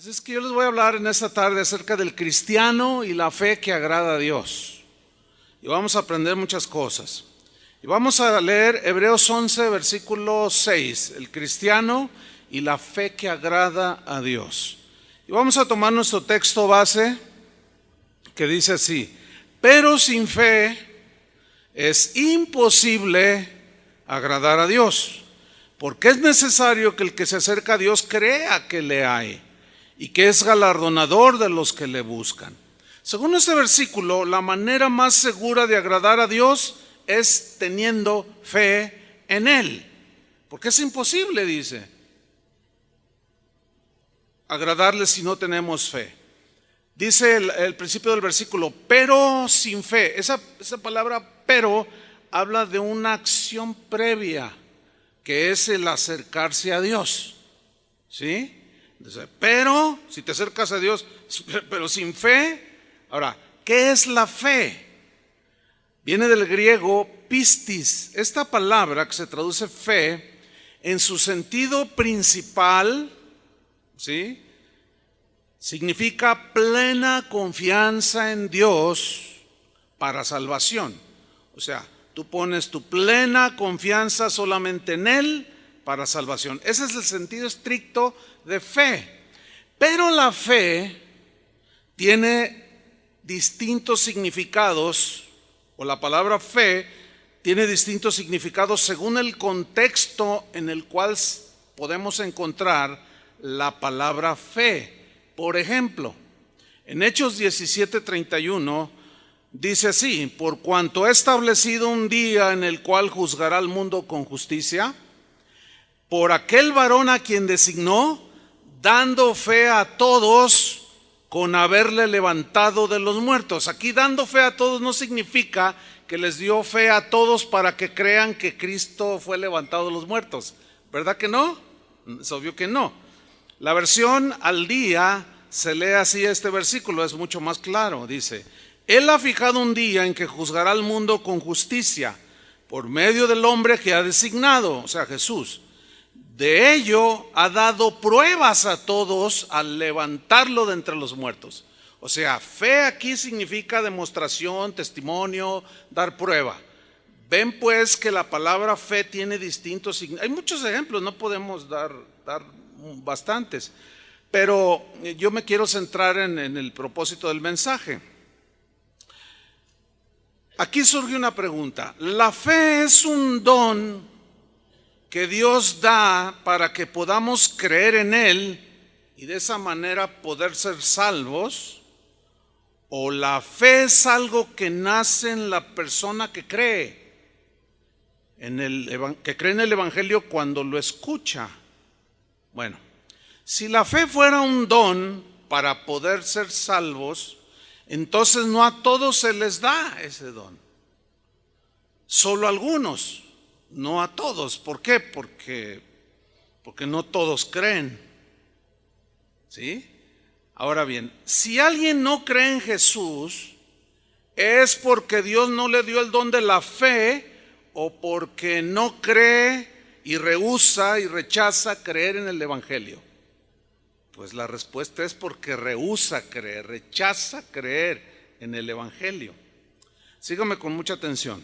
Así es que yo les voy a hablar en esta tarde acerca del cristiano y la fe que agrada a Dios. Y vamos a aprender muchas cosas. Y vamos a leer Hebreos 11, versículo 6, el cristiano y la fe que agrada a Dios. Y vamos a tomar nuestro texto base que dice así: pero sin fe es imposible agradar a Dios, porque es necesario que el que se acerca a Dios crea que le hay y que es galardonador de los que le buscan. Según este versículo, la manera más segura de agradar a Dios es teniendo fe en Él, porque es imposible, dice, agradarle si no tenemos fe. Dice el principio del versículo, pero sin fe. Esa palabra pero habla de una acción previa, que es el acercarse a Dios, ¿sí? Entonces, pero si te acercas a Dios, pero sin fe. Ahora, ¿qué es la fe? Viene del griego pistis. Esta palabra que se traduce fe, en su sentido principal, ¿sí?, significa plena confianza en Dios para salvación. O sea, tú pones tu plena confianza solamente en Él para salvación. Ese es el sentido estricto de fe. Pero la fe tiene distintos significados, o la palabra fe tiene distintos significados según el contexto en el cual podemos encontrar la palabra fe. Por ejemplo, en Hechos 17:31 dice así: por cuanto he establecido un día en el cual juzgará al mundo con justicia, por aquel varón a quien designó, dando fe a todos con haberle levantado de los muertos. Aquí dando fe a todos no significa que les dio fe a todos para que crean que Cristo fue levantado de los muertos. ¿Verdad que no? Es obvio que no. La versión al día se lee así este versículo, es mucho más claro. Dice: Él ha fijado un día en que juzgará al mundo con justicia por medio del hombre que ha designado, o sea, Jesús. De ello ha dado pruebas a todos al levantarlo de entre los muertos. O sea, fe aquí significa demostración, testimonio, dar prueba. Ven pues que la palabra fe tiene distintos significados. Hay muchos ejemplos, no podemos dar bastantes, pero yo me quiero centrar en el propósito del mensaje. Aquí surge una pregunta: ¿la fe es un don que Dios da para que podamos creer en Él y de esa manera poder ser salvos? ¿O la fe es algo que nace en la persona que cree en el Evangelio cuando lo escucha? Bueno, si la fe fuera un don para poder ser salvos, entonces no a todos se les da ese don, solo a algunos, no a todos. ¿Por qué? Porque no todos creen, ¿sí? Ahora bien, si alguien no cree en Jesús, ¿es porque Dios no le dio el don de la fe o porque no cree y rehúsa y rechaza creer en el Evangelio? Pues la respuesta es porque rehúsa creer, rechaza creer en el Evangelio. Sígame con mucha atención.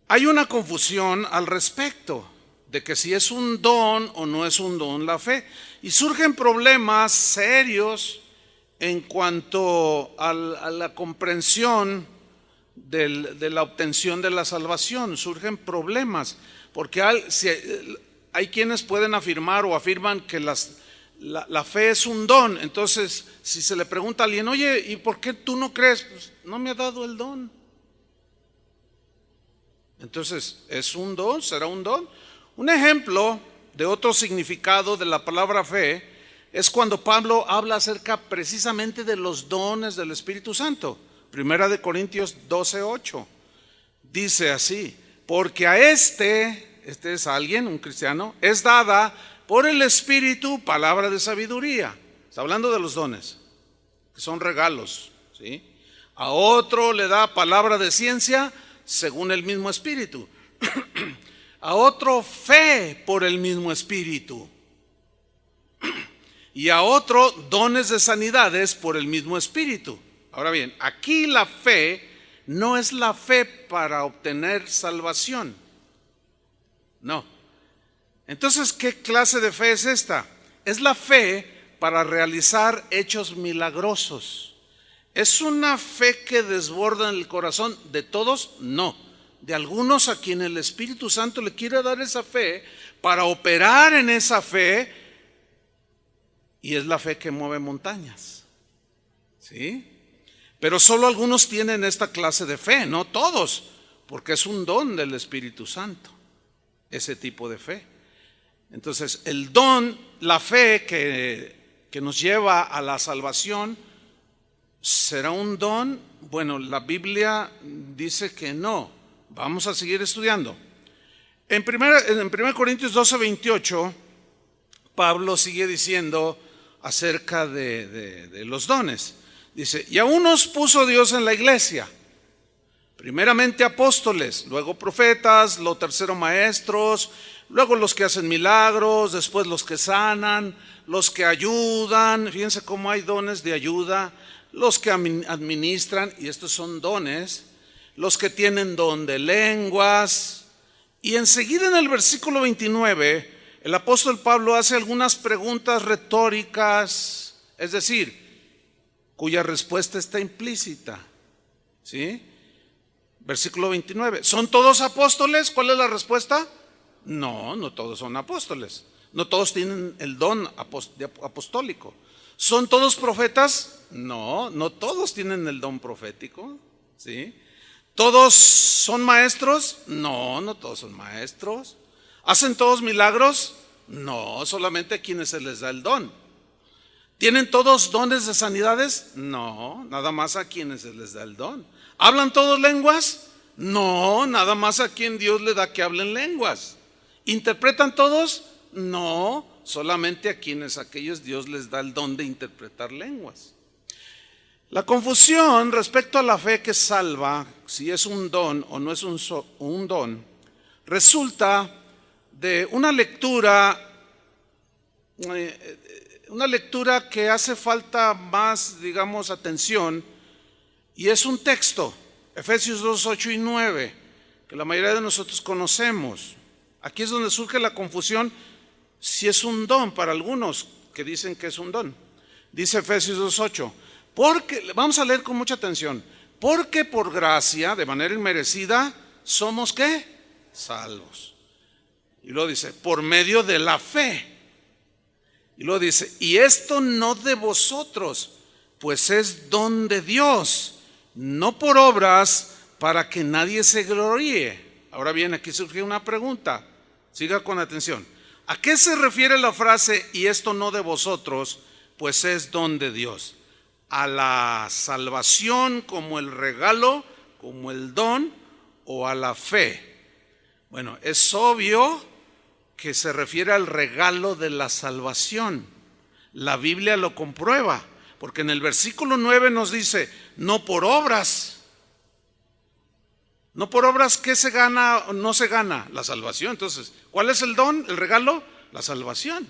Hay una confusión al respecto de que si es un don o no es un don la fe, y surgen problemas serios en cuanto a la comprensión de la obtención de la salvación. Surgen problemas porque hay quienes pueden afirmar o afirman que la fe es un don. Entonces, si se le pregunta a alguien: oye, ¿y por qué tú no crees? Pues no me ha dado el don. Entonces, ¿es un don? ¿Será un don? Un ejemplo de otro significado de la palabra fe es cuando Pablo habla acerca precisamente de los dones del Espíritu Santo. Primera de Corintios 12:8. Dice así: porque a este es alguien, un cristiano, es dada por el Espíritu palabra de sabiduría. Está hablando de los dones, que son regalos, ¿sí? A otro le da palabra de ciencia según el mismo Espíritu. A otro fe por el mismo Espíritu. y a otro dones de sanidades por el mismo Espíritu. Ahora bien, aquí la fe no es la fe para obtener salvación. No. Entonces, ¿qué clase de fe es esta? Es la fe para realizar hechos milagrosos. ¿Es una fe que desborda en el corazón de todos? No. De algunos a quien el Espíritu Santo le quiere dar esa fe para operar en esa fe, y es la fe que mueve montañas. ¿Sí? Pero solo algunos tienen esta clase de fe, no todos, porque es un don del Espíritu Santo, ese tipo de fe. Entonces, el don, la fe que nos lleva a la salvación, ¿será un don? Bueno, la Biblia dice que no. Vamos a seguir estudiando. En 1 Corintios 12:28, Pablo sigue diciendo acerca de los dones. Dice, y a unos puso Dios en la iglesia, primeramente apóstoles, luego profetas, lo tercero maestros, luego los que hacen milagros, después los que sanan, los que ayudan. Fíjense cómo hay dones de ayuda, los que administran, y estos son dones, los que tienen don de lenguas. Y enseguida en el versículo 29, el apóstol Pablo hace algunas preguntas retóricas, es decir, cuya respuesta está implícita. ¿Sí? Versículo 29. ¿Son todos apóstoles? ¿Cuál es la respuesta? No, no todos son apóstoles. No todos tienen el don apostólico. ¿Son todos profetas? No, no todos tienen el don profético. ¿Sí? ¿Todos son maestros? No, no todos son maestros. ¿Hacen todos milagros? No, solamente a quienes se les da el don. ¿Tienen todos dones de sanidades? No, nada más a quienes se les da el don. ¿Hablan todos lenguas? No, nada más a quien Dios le da que hablen lenguas. ¿Interpretan todos? No, solamente a quienes aquellos Dios les da el don de interpretar lenguas. La confusión respecto a la fe que salva, si es un don o no es un don, resulta de una lectura que hace falta más, digamos, atención, y es un texto, Efesios 2, 8 y 9, que la mayoría de nosotros conocemos. Aquí es donde surge la confusión si es un don para algunos que dicen que es un don. Dice Efesios 2, 8, porque, vamos a leer con mucha atención, porque por gracia, de manera inmerecida, somos ¿qué? Salvos. Y luego dice, por medio de la fe. Y luego dice, y esto no de vosotros, pues es don de Dios, no por obras, para que nadie se gloríe. Ahora bien, aquí surge una pregunta, siga con atención. ¿A qué se refiere la frase, y esto no de vosotros, pues es don de Dios? ¿A la salvación como el regalo, como el don, o a la fe? Bueno, es obvio que se refiere al regalo de la salvación. La Biblia lo comprueba, porque en el versículo 9 nos dice, no por obras. No por obras, ¿qué se gana o no se gana? La salvación. Entonces, ¿cuál es el don, el regalo? La salvación.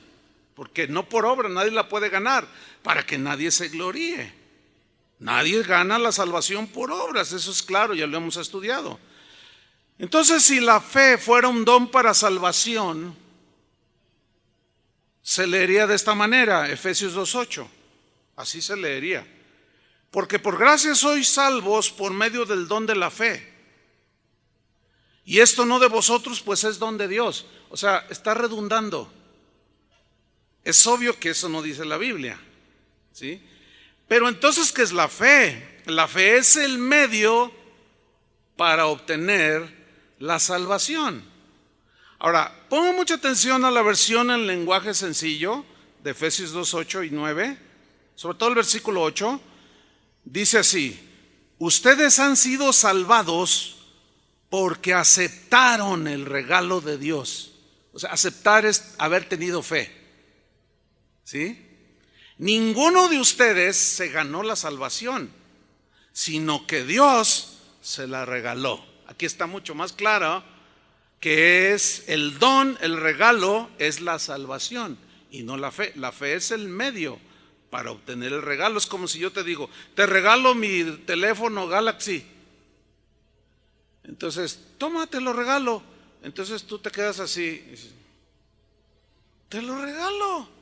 Porque no por obra, nadie la puede ganar, para que nadie se gloríe. Nadie gana la salvación por obras, eso es claro, ya lo hemos estudiado. Entonces, si la fe fuera un don para salvación, se leería de esta manera, Efesios 2:8. Así se leería. Porque por gracia sois salvos por medio del don de la fe. Y esto no de vosotros, pues es don de Dios. O sea, está redundando. Es obvio que eso no dice la Biblia, ¿sí? Pero entonces, ¿qué es la fe? La fe es el medio para obtener la salvación. Ahora, pongan mucha atención a la versión en lenguaje sencillo de Efesios 2, 8 y 9, sobre todo el versículo 8, dice así, ustedes han sido salvados porque aceptaron el regalo de Dios. O sea, aceptar es haber tenido fe, ¿sí? Ninguno de ustedes se ganó la salvación, sino que Dios se la regaló. Aquí está mucho más claro que es el don, el regalo es la salvación. y no la fe. La fe es el medio para obtener el regalo. Es como si yo te digo, te regalo mi teléfono Galaxy. Entonces, toma, te lo regalo. Entonces tú te quedas así y dices, te lo regalo.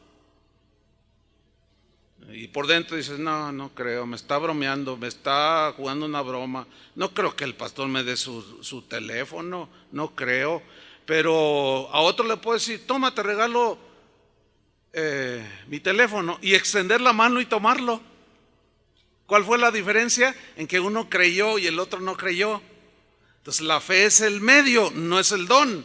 Y por dentro dices, no creo, me está bromeando, me está jugando una broma. No creo que el pastor me dé su teléfono, no creo. Pero a otro le puedo decir, toma, te regalo mi teléfono, y extender la mano y tomarlo. ¿Cuál fue la diferencia? En que uno creyó y el otro no creyó. Entonces la fe es el medio, no es el don.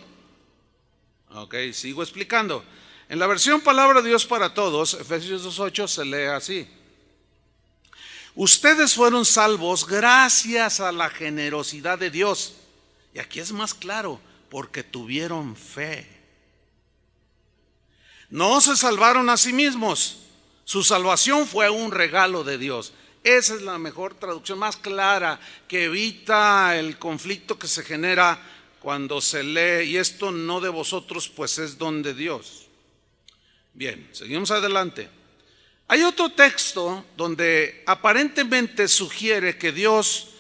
Ok, sigo explicando. En la versión Palabra de Dios para Todos, Efesios 2:8, se lee así: ustedes fueron salvos gracias a la generosidad de Dios. Y aquí es más claro, porque tuvieron fe. No se salvaron a sí mismos. Su salvación fue un regalo de Dios. Esa es la mejor traducción, más clara, que evita el conflicto que se genera cuando se lee, y esto no de vosotros, pues es don de Dios. Bien, seguimos adelante. Hay otro texto donde aparentemente sugiere que Dios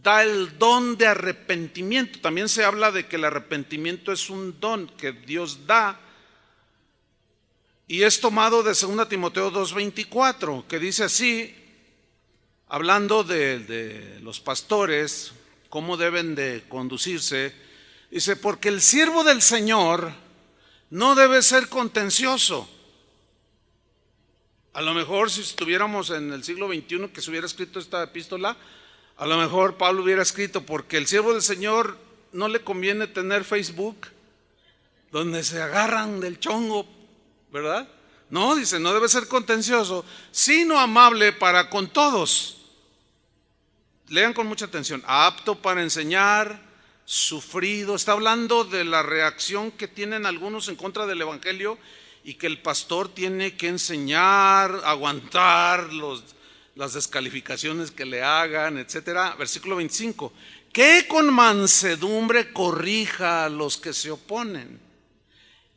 da el don de arrepentimiento. También se habla de que el arrepentimiento es un don que Dios da. Y es tomado de 2 Timoteo 2:24, que dice así, hablando de los pastores, cómo deben de conducirse. Dice, porque el siervo del Señor no debe ser contencioso. A lo mejor si estuviéramos en el siglo XXI que se hubiera escrito esta epístola, a lo mejor Pablo hubiera escrito, porque el siervo del Señor no le conviene tener Facebook, donde se agarran del chongo, ¿verdad? No, dice, no debe ser contencioso, sino amable para con todos. Lean con mucha atención. Apto para enseñar, sufrido. Está hablando de la reacción que tienen algunos en contra del evangelio, y que el pastor tiene que enseñar, aguantar las descalificaciones que le hagan, etcétera. Versículo 25, que con mansedumbre corrija a los que se oponen.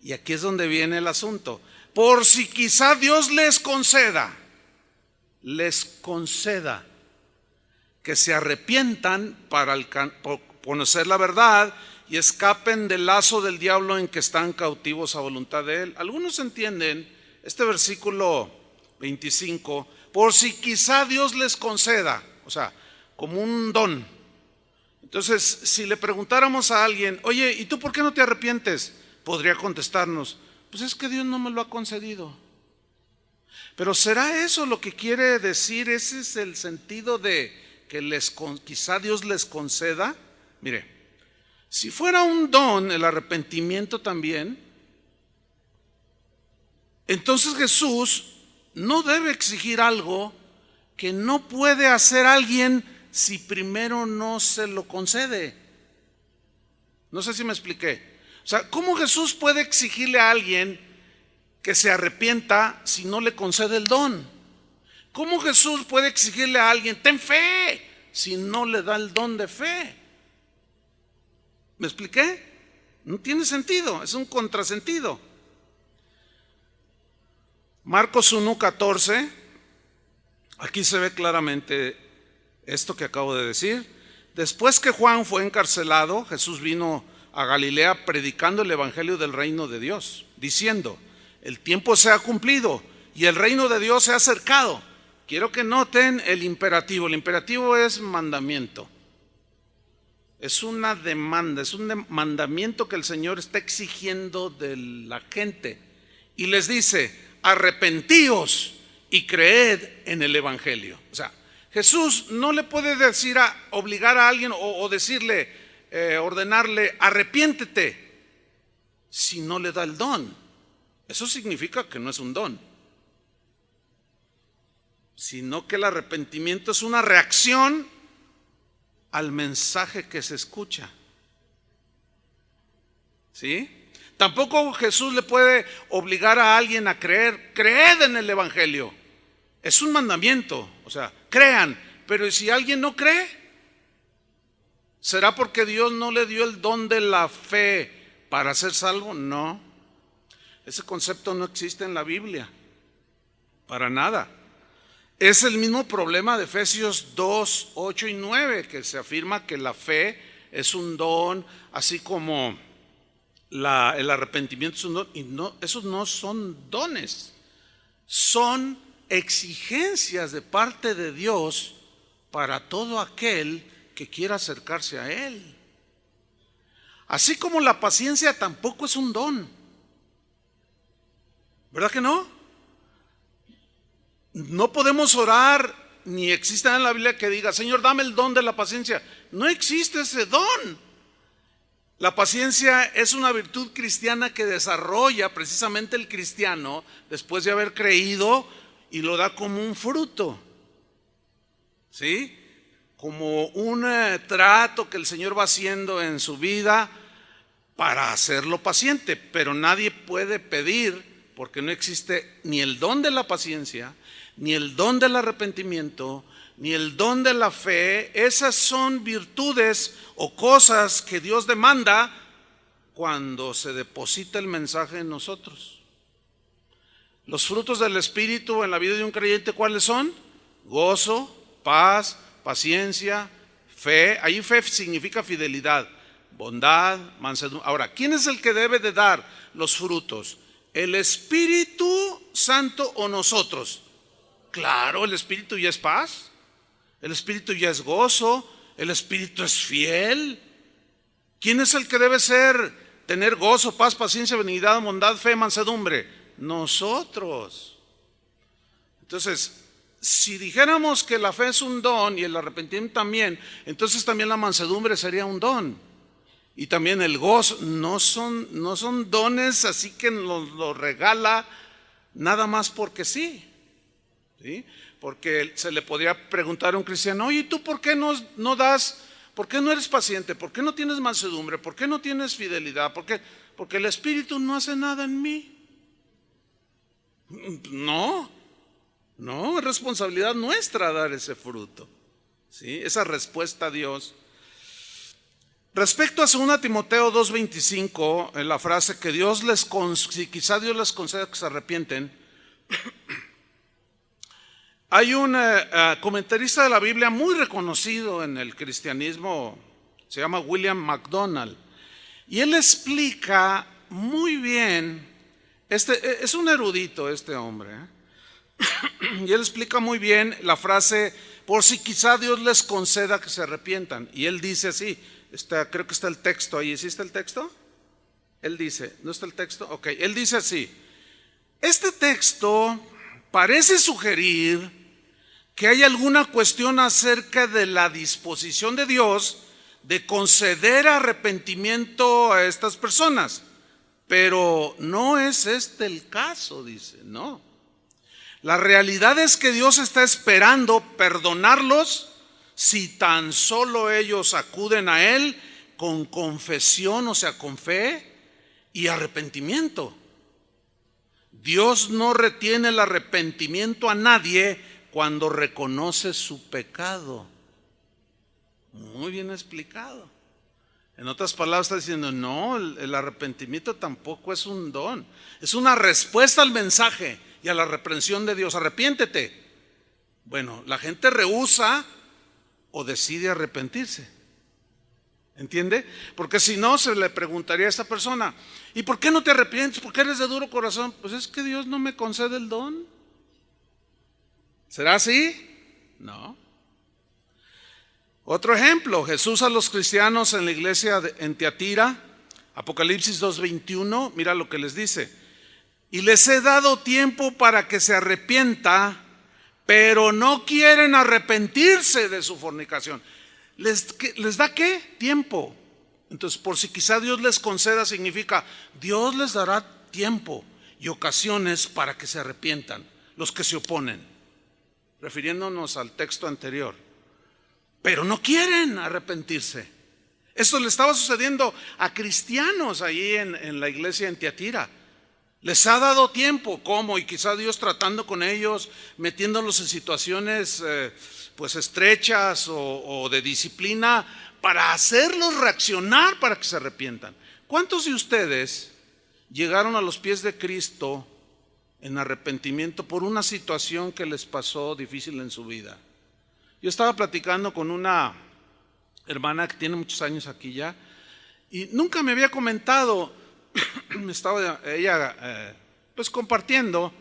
Y aquí es donde viene el asunto. Por si quizá Dios les conceda que se arrepientan para conocer la verdad y escapen del lazo del diablo en que están cautivos a voluntad de él. Algunos entienden este versículo 25, por si quizá Dios les conceda, o sea, como un don. Entonces, si le preguntáramos a alguien, oye, ¿y tú por qué no te arrepientes? Podría contestarnos, pues es que Dios no me lo ha concedido. Pero ¿será eso lo que quiere decir? ¿Ese es el sentido de que quizá Dios les conceda? Mire, si fuera un don el arrepentimiento también, entonces Jesús no debe exigir algo que no puede hacer alguien si primero no se lo concede. No sé si me expliqué. O sea, ¿cómo Jesús puede exigirle a alguien que se arrepienta si no le concede el don? ¿Cómo Jesús puede exigirle a alguien, ten fe, si no le da el don de fe? ¿Me expliqué? No tiene sentido, es un contrasentido. Marcos 1:14, aquí se ve claramente esto que acabo de decir. Después que Juan fue encarcelado, Jesús vino a Galilea predicando el evangelio del reino de Dios, diciendo, el tiempo se ha cumplido y el reino de Dios se ha acercado. Quiero que noten el imperativo. El imperativo es mandamiento. Es una demanda, es un mandamiento que el Señor está exigiendo de la gente. Y les dice, arrepentíos y creed en el evangelio. O sea, Jesús no le puede decir obligar a alguien o decirle, ordenarle, arrepiéntete, si no le da el don. Eso significa que no es un don, sino que el arrepentimiento es una reacción al mensaje que se escucha. ¿Sí? Tampoco Jesús le puede obligar a alguien a creer, creed en el evangelio. Es un mandamiento, o sea, crean, pero si alguien no cree, ¿será porque Dios no le dio el don de la fe para ser salvo? No. Ese concepto no existe en la Biblia, para nada. Es el mismo problema de Efesios 2, 8 y 9, que se afirma que la fe es un don, así como el arrepentimiento es un don. Y no, esos no son dones, son exigencias de parte de Dios para todo aquel que quiera acercarse a Él. Así como la paciencia tampoco es un don, ¿verdad que no? No podemos orar, ni existe en la Biblia que diga, Señor, dame el don de la paciencia. No existe ese don. La paciencia es una virtud cristiana que desarrolla precisamente el cristiano después de haber creído, y lo da como un fruto, ¿sí? Como un trato que el Señor va haciendo en su vida para hacerlo paciente. Pero nadie puede pedir, porque no existe ni el don de la paciencia, ni el don del arrepentimiento, ni el don de la fe. Esas son virtudes o cosas que Dios demanda cuando se deposita el mensaje en nosotros. Los frutos del Espíritu en la vida de un creyente, ¿cuáles son? Gozo, paz, paciencia, fe. Ahí fe significa fidelidad, bondad, mansedumbre. Ahora, ¿quién es el que debe de dar los frutos? ¿El Espíritu Santo o nosotros? Claro, el Espíritu ya es paz, el Espíritu ya es gozo, el Espíritu es fiel. ¿Quién es el que debe tener gozo, paz, paciencia, benignidad, bondad, fe, mansedumbre? Nosotros. Entonces, si dijéramos que la fe es un don y el arrepentimiento también, entonces también la mansedumbre sería un don. Y también el gozo. No son dones así que lo regala nada más porque sí. ¿Sí? Porque se le podría preguntar a un cristiano, oye, ¿tú por qué no das, por qué no eres paciente? ¿Por qué no tienes mansedumbre? ¿Por qué no tienes fidelidad? Porque el Espíritu no hace nada en mí. No, es responsabilidad nuestra dar ese fruto, ¿sí? Esa respuesta a Dios. Respecto a 2 Timoteo 2:25, en la frase que si quizá Dios les conceda que se arrepienten, hay un comentarista de la Biblia muy reconocido en el cristianismo, se llama William MacDonald, y él explica muy bien. Es un erudito este hombre, y él explica muy bien la frase, por si quizá Dios les conceda que se arrepientan. Y él dice así, creo que está el texto ahí. ¿Sí está el texto? Él dice, ¿no está el texto? Ok, él dice así, este texto parece sugerir que hay alguna cuestión acerca de la disposición de Dios de conceder arrepentimiento a estas personas. Pero no es este el caso, dice, no. La realidad es que Dios está esperando perdonarlos si tan solo ellos acuden a Él con confesión, o sea, con fe y arrepentimiento. Dios no retiene el arrepentimiento a nadie cuando reconoce su pecado. Muy bien explicado. En otras palabras está diciendo, no, el arrepentimiento tampoco es un don. Es una respuesta al mensaje y a la reprensión de Dios. Arrepiéntete. Bueno, la gente rehúsa o decide arrepentirse. ¿Entiende? Porque si no, se le preguntaría a esta persona, ¿y por qué no te arrepientes? ¿Por qué eres de duro corazón? Pues es que Dios no me concede el don. ¿Será así? No. Otro ejemplo, Jesús a los cristianos en la iglesia en Tiatira, Apocalipsis 2:21, mira lo que les dice. Y les he dado tiempo para que se arrepienta, pero no quieren arrepentirse de su fornicación. ¿Les da qué? Tiempo. Entonces, por si quizá Dios les conceda, significa Dios les dará tiempo y ocasiones para que se arrepientan, los que se oponen, refiriéndonos al texto anterior. Pero no quieren arrepentirse. Esto le estaba sucediendo a cristianos ahí en la iglesia en Tiatira. Les ha dado tiempo, ¿cómo? Y quizá Dios tratando con ellos, metiéndolos en situaciones pues estrechas o de disciplina para hacerlos reaccionar para que se arrepientan. ¿Cuántos de ustedes llegaron a los pies de Cristo en arrepentimiento por una situación que les pasó difícil en su vida. Yo estaba platicando con una hermana que tiene muchos años aquí ya, y nunca me había comentado, estaba ella pues compartiendo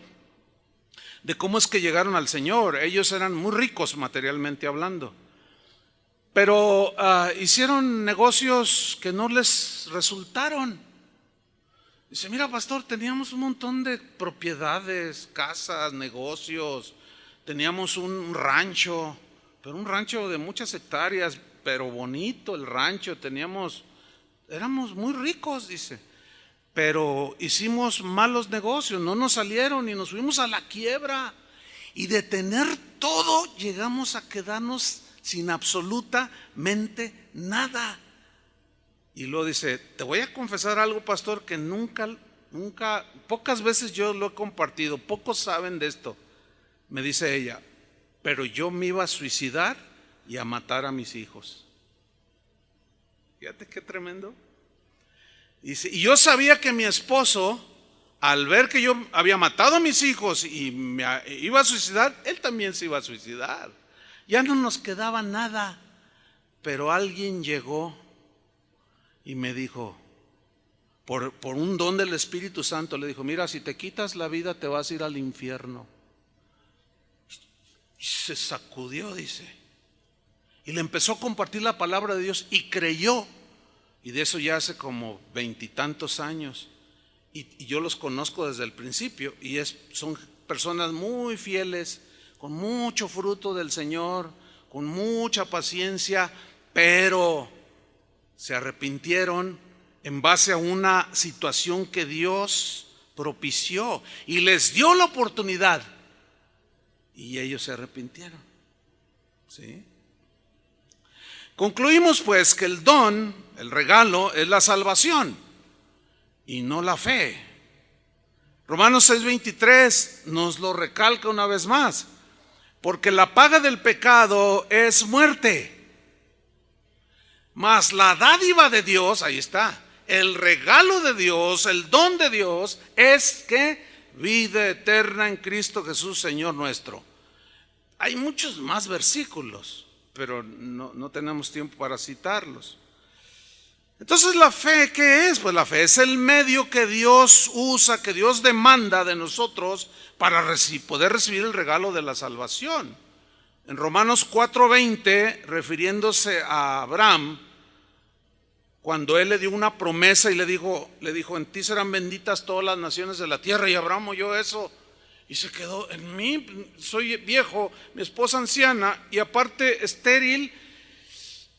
de cómo es que llegaron al Señor. Ellos eran muy ricos materialmente hablando, pero hicieron negocios que no les resultaron. Dice, mira, pastor, teníamos un montón de propiedades, casas, negocios, teníamos un rancho, pero un rancho de muchas hectáreas, pero bonito el rancho, éramos muy ricos, dice, pero hicimos malos negocios, no nos salieron y nos fuimos a la quiebra, y de tener todo llegamos a quedarnos sin absolutamente nada. Y luego dice, te voy a confesar algo, pastor, que pocas veces yo lo he compartido, pocos saben de esto. Me dice ella, pero yo me iba a suicidar y a matar a mis hijos. Fíjate qué tremendo. Dice, y yo sabía que mi esposo, al ver que yo había matado a mis hijos y me iba a suicidar, él también se iba a suicidar. Ya no nos quedaba nada, pero alguien llegó y me dijo, por un don del Espíritu Santo, le dijo, mira, si te quitas la vida te vas a ir al infierno. Y se sacudió, dice, y le empezó a compartir la palabra de Dios y creyó. Y de eso ya hace como 20 y tantos años. Y yo los conozco desde el principio. Y son personas muy fieles, con mucho fruto del Señor, con mucha paciencia, pero se arrepintieron en base a una situación que Dios propició y les dio la oportunidad. Y ellos se arrepintieron. ¿Sí? Concluimos pues que el don, el regalo, es la salvación y no la fe. Romanos 6:23 nos lo recalca una vez más, porque la paga del pecado es muerte, mas la dádiva de Dios, ahí está, el regalo de Dios, el don de Dios es que vida eterna en Cristo Jesús, Señor nuestro. Hay muchos más versículos, pero no tenemos tiempo para citarlos. Entonces, ¿la fe qué es? Pues la fe es el medio que Dios usa, que Dios demanda de nosotros para poder recibir el regalo de la salvación. En Romanos 4:20, refiriéndose a Abraham, cuando él le dio una promesa y le dijo, en ti serán benditas todas las naciones de la tierra, y Abraham oyó eso y se quedó, en mí, soy viejo, mi esposa anciana y aparte estéril,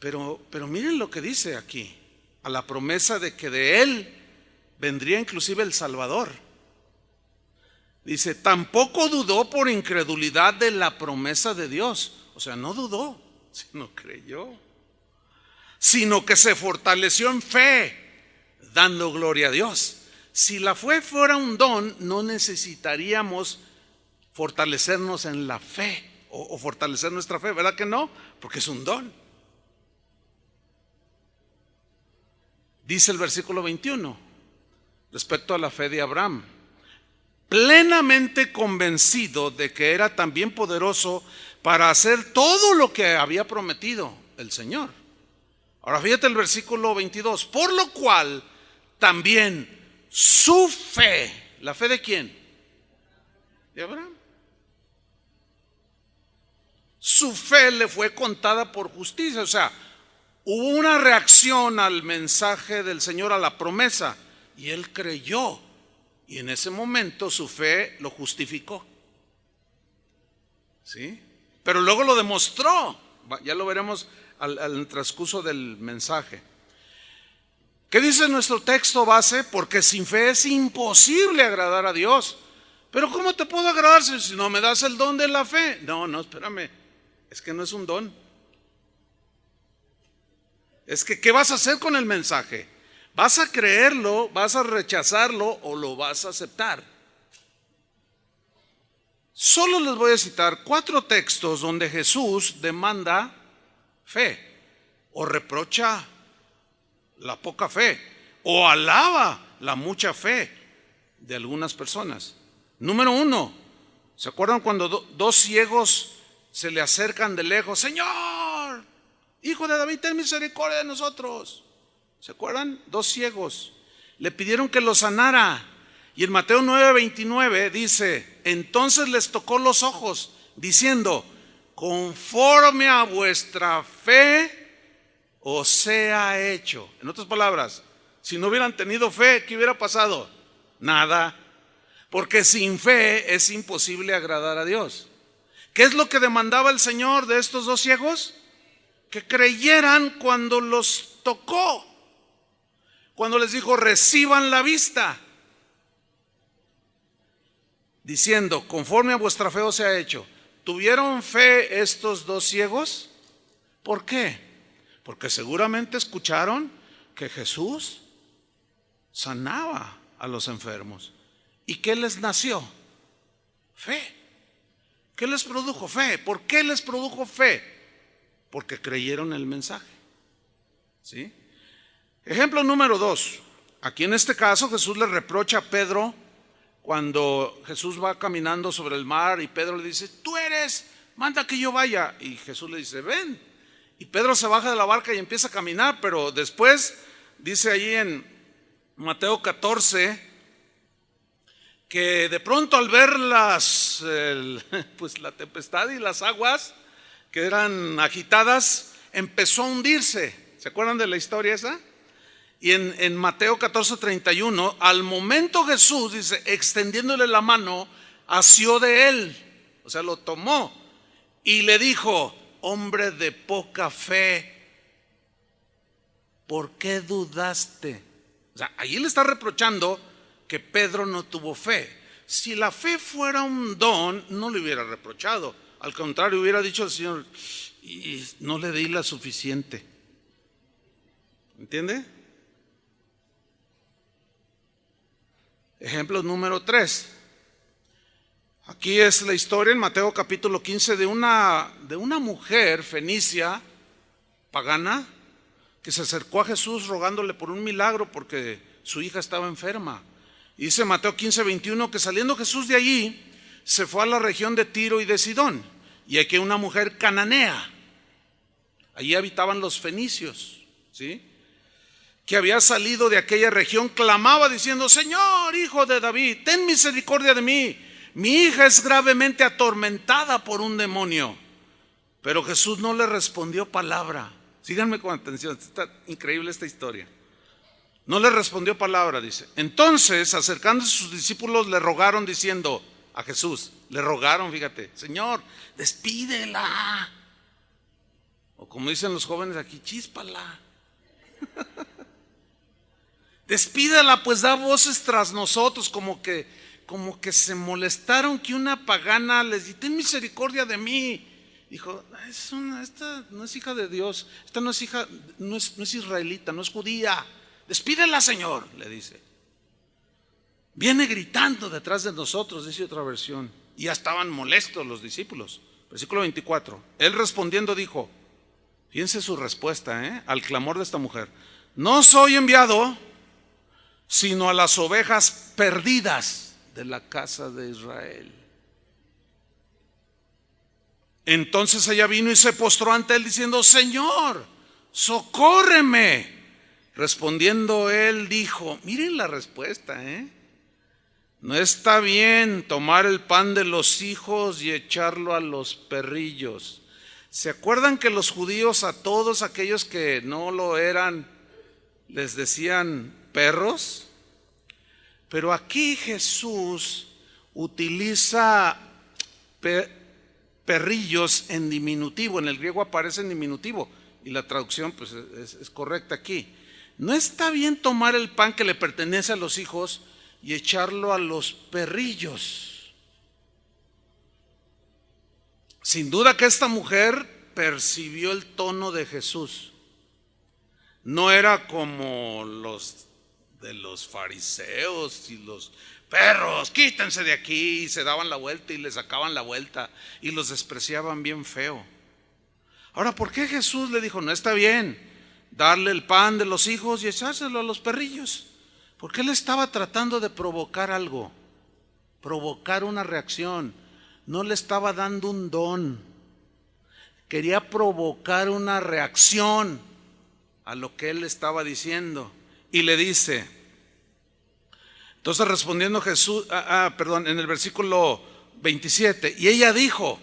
pero miren lo que dice aquí, a la promesa de que de él vendría inclusive el Salvador. Dice, tampoco dudó por incredulidad de la promesa de Dios. O sea, no dudó, sino creyó, sino que se fortaleció en fe, dando gloria a Dios. Si la fe fuera un don, no necesitaríamos fortalecernos en la fe o fortalecer nuestra fe, ¿verdad que no? Porque es un don. Dice el versículo 21, respecto a la fe de Abraham, plenamente convencido de que era también poderoso para hacer todo lo que había prometido el Señor. Ahora fíjate el versículo 22, por lo cual también su fe, ¿la fe de quién? De Abraham. Su fe le fue contada por justicia, o sea, hubo una reacción al mensaje del Señor, a la promesa, y él creyó, y en ese momento su fe lo justificó. ¿Sí? Pero luego lo demostró, ya lo veremos al transcurso del mensaje. ¿Qué dice nuestro texto base? Porque sin fe es imposible agradar a Dios. Pero ¿cómo te puedo agradar si no me das el don de la fe? No, espérame, es que no es un don. Es que ¿qué vas a hacer con el mensaje? ¿Vas a creerlo, vas a rechazarlo o lo vas a aceptar? Solo les voy a citar 4 textos donde Jesús demanda fe, o reprocha la poca fe, o alaba la mucha fe, de algunas personas. Número uno, ¿se acuerdan cuando dos ciegos se le acercan de lejos? Señor, Hijo de David, ten misericordia de nosotros. ¿Se acuerdan? Dos ciegos le pidieron que lo sanara. Y en Mateo 9:29 dice: entonces les tocó los ojos, diciendo: conforme a vuestra fe os sea hecho. En otras palabras, si no hubieran tenido fe, ¿qué hubiera pasado? Nada. Porque sin fe es imposible agradar a Dios. ¿Qué es lo que demandaba el Señor de estos dos ciegos? Que creyeran cuando los tocó, cuando les dijo: reciban la vista, diciendo: conforme a vuestra fe os sea hecho. ¿Tuvieron fe estos dos ciegos? ¿Por qué? Porque seguramente escucharon que Jesús sanaba a los enfermos. ¿Y qué les nació? Fe. ¿Qué les produjo? Fe. ¿Por qué les produjo fe? Porque creyeron el mensaje. ¿Sí? Ejemplo número 2. Aquí en este caso Jesús le reprocha a Pedro cuando Jesús va caminando sobre el mar y Pedro le dice: tú eres, manda que yo vaya. Y Jesús le dice: ven. Y Pedro se baja de la barca y empieza a caminar, pero después dice allí en Mateo 14 que de pronto al ver pues la tempestad y las aguas que eran agitadas, empezó a hundirse. ¿Se acuerdan de la historia esa? Y en Mateo 14:31, al momento Jesús, dice, extendiéndole la mano, asió de él, o sea, lo tomó y le dijo: hombre de poca fe, ¿por qué dudaste? O sea, allí le está reprochando que Pedro no tuvo fe. Si la fe fuera un don, no le hubiera reprochado. Al contrario, hubiera dicho al Señor: y no le di la suficiente. ¿Entiende? Ejemplo número 3. Aquí es la historia en Mateo capítulo 15 de una mujer fenicia, pagana, que se acercó a Jesús rogándole por un milagro porque su hija estaba enferma. Y dice Mateo 15:21 que saliendo Jesús de allí, se fue a la región de Tiro y de Sidón. Y aquí una mujer cananea, allí habitaban los fenicios, ¿sí?, que había salido de aquella región, clamaba diciendo: Señor, Hijo de David, ten misericordia de mí, mi hija es gravemente atormentada por un demonio. Pero Jesús no le respondió palabra. Síganme con atención, está increíble esta historia. No le respondió palabra, dice. Entonces, acercándose sus discípulos, le rogaron diciendo a Jesús, le rogaron, fíjate: Señor, despídela. O como dicen los jóvenes aquí, chíspala. Despídela, pues da voces tras nosotros. Como que se molestaron que una pagana les dijo: ten misericordia de mí. Dijo: esta no es hija de Dios, esta no es hija, no es israelita, no es judía. Despídela, Señor, le dice. Viene gritando detrás de nosotros, dice otra versión. Y ya estaban molestos los discípulos. Versículo 24. Él respondiendo dijo, fíjense su respuesta, al clamor de esta mujer: no soy enviado sino a las ovejas perdidas de la casa de Israel. Entonces ella vino y se postró ante él diciendo: Señor, socórreme. Respondiendo él dijo, miren la respuesta, no está bien tomar el pan de los hijos y echarlo a los perrillos. ¿Se acuerdan que los judíos a todos aquellos que no lo eran les decían perros? Pero aquí Jesús utiliza perrillos en diminutivo. En el griego aparece en diminutivo y la traducción pues es correcta aquí. No está bien tomar el pan que le pertenece a los hijos y echarlo a los perrillos. Sin duda que esta mujer percibió el tono de Jesús. No era como los de los fariseos y los perros, quítense de aquí, y se daban la vuelta y le sacaban la vuelta y los despreciaban bien feo. Ahora, ¿por qué Jesús le dijo: no está bien darle el pan de los hijos y echárselo a los perrillos? Porque él estaba tratando de provocar algo, provocar una reacción. No le estaba dando un don. Quería provocar una reacción a lo que él estaba diciendo. Y le dice, entonces respondiendo Jesús, en el versículo 27, y ella dijo,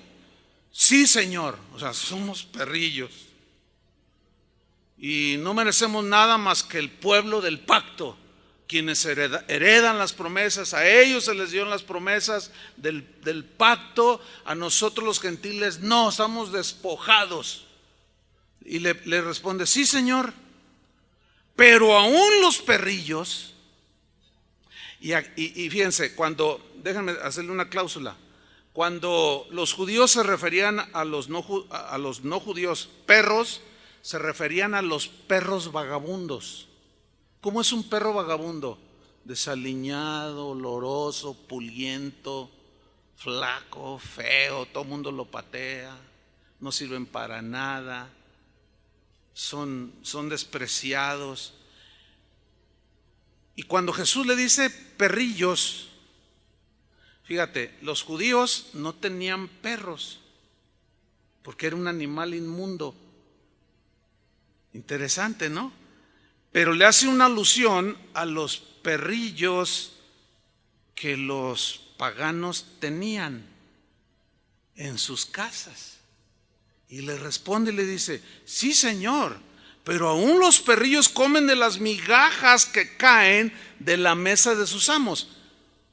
sí, Señor, o sea, somos perrillos y no merecemos nada más que el pueblo del pacto, quienes heredan las promesas. A ellos se les dieron las promesas del pacto, a nosotros los gentiles no, estamos despojados. Y le responde, sí, Señor, pero aún los perrillos. Y fíjense, déjenme hacerle una cláusula. Cuando los judíos se referían a los no judíos perros, se referían a los perros vagabundos. ¿Cómo es un perro vagabundo? Desaliñado, oloroso, pulguiento, flaco, feo, todo el mundo lo patea, no sirven para nada, son despreciados. Y cuando Jesús le dice perrillos, fíjate, los judíos no tenían perros porque era un animal inmundo. Interesante, ¿no? Pero le hace una alusión a los perrillos que los paganos tenían en sus casas. Y le responde y le dice, sí, Señor, pero aún los perrillos comen de las migajas que caen de la mesa de sus amos.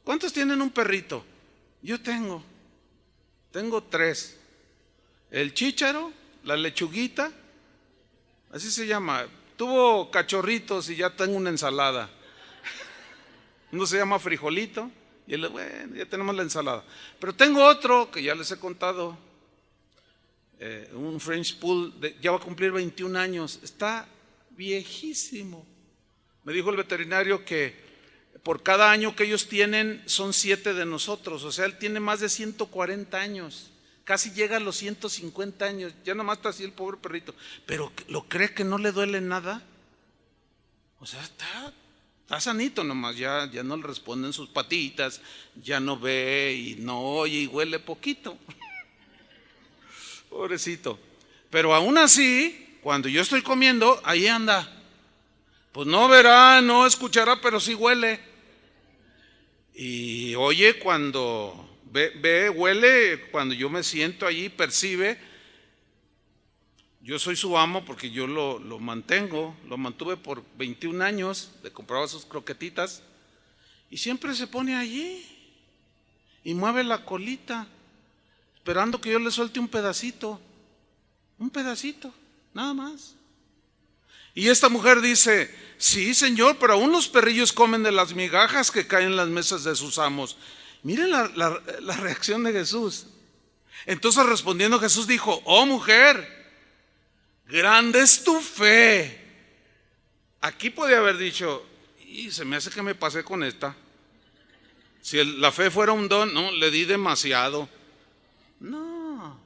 ¿Cuántos tienen un perrito? Yo tengo 3. El chícharo, la lechuguita, así se llama. Tuvo cachorritos y ya tengo una ensalada. Uno se llama frijolito y bueno, ya tenemos la ensalada. Pero tengo otro que ya les he contado, un French Poodle, ya va a cumplir 21 años, está viejísimo. Me dijo el veterinario que por cada año que ellos tienen son 7 de nosotros, o sea, él tiene más de 140 años. Casi llega a los 150 años, ya nomás está así el pobre perrito. Pero ¿lo cree que no le duele nada? O sea, está sanito nomás, ya no le responden sus patitas, ya no ve y no oye y huele poquito. Pobrecito. Pero aún así, cuando yo estoy comiendo, ahí anda. Pues no verá, no escuchará, pero sí huele. Y oye cuando... Ve, huele, cuando yo me siento allí, percibe. Yo soy su amo porque yo lo mantuve por 21 años, le compraba sus croquetitas y siempre se pone allí y mueve la colita, esperando que yo le suelte un pedacito, nada más. Y esta mujer dice, sí, Señor, pero aún los perrillos comen de las migajas que caen en las mesas de sus amos. Miren la reacción de Jesús. Entonces respondiendo Jesús dijo, oh mujer, grande es tu fe. Aquí podía haber dicho, y se me hace que me pasé con esta. Si la fe fuera un don, no, le di demasiado. No.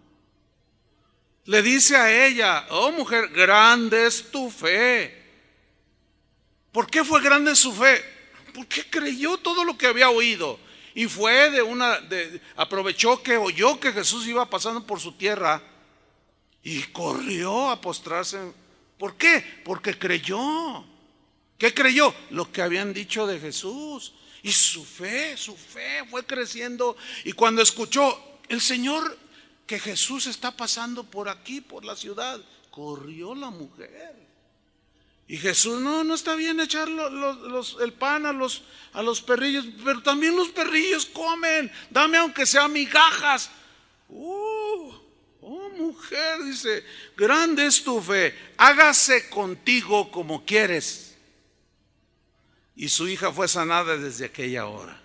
Le dice a ella, oh mujer, grande es tu fe. ¿Por qué fue grande su fe? Porque creyó todo lo que había oído. Y fue aprovechó que oyó que Jesús iba pasando por su tierra y corrió a postrarse. ¿Por qué? Porque creyó. ¿Qué creyó? Lo que habían dicho de Jesús. Y su fe fue creciendo. Y cuando escuchó el Señor que Jesús está pasando por aquí, por la ciudad, corrió la mujer. Y Jesús, no está bien echar el pan a los perrillos, pero también los perrillos comen, dame aunque sea migajas. Oh mujer, dice, grande es tu fe, hágase contigo como quieres. Y su hija fue sanada desde aquella hora.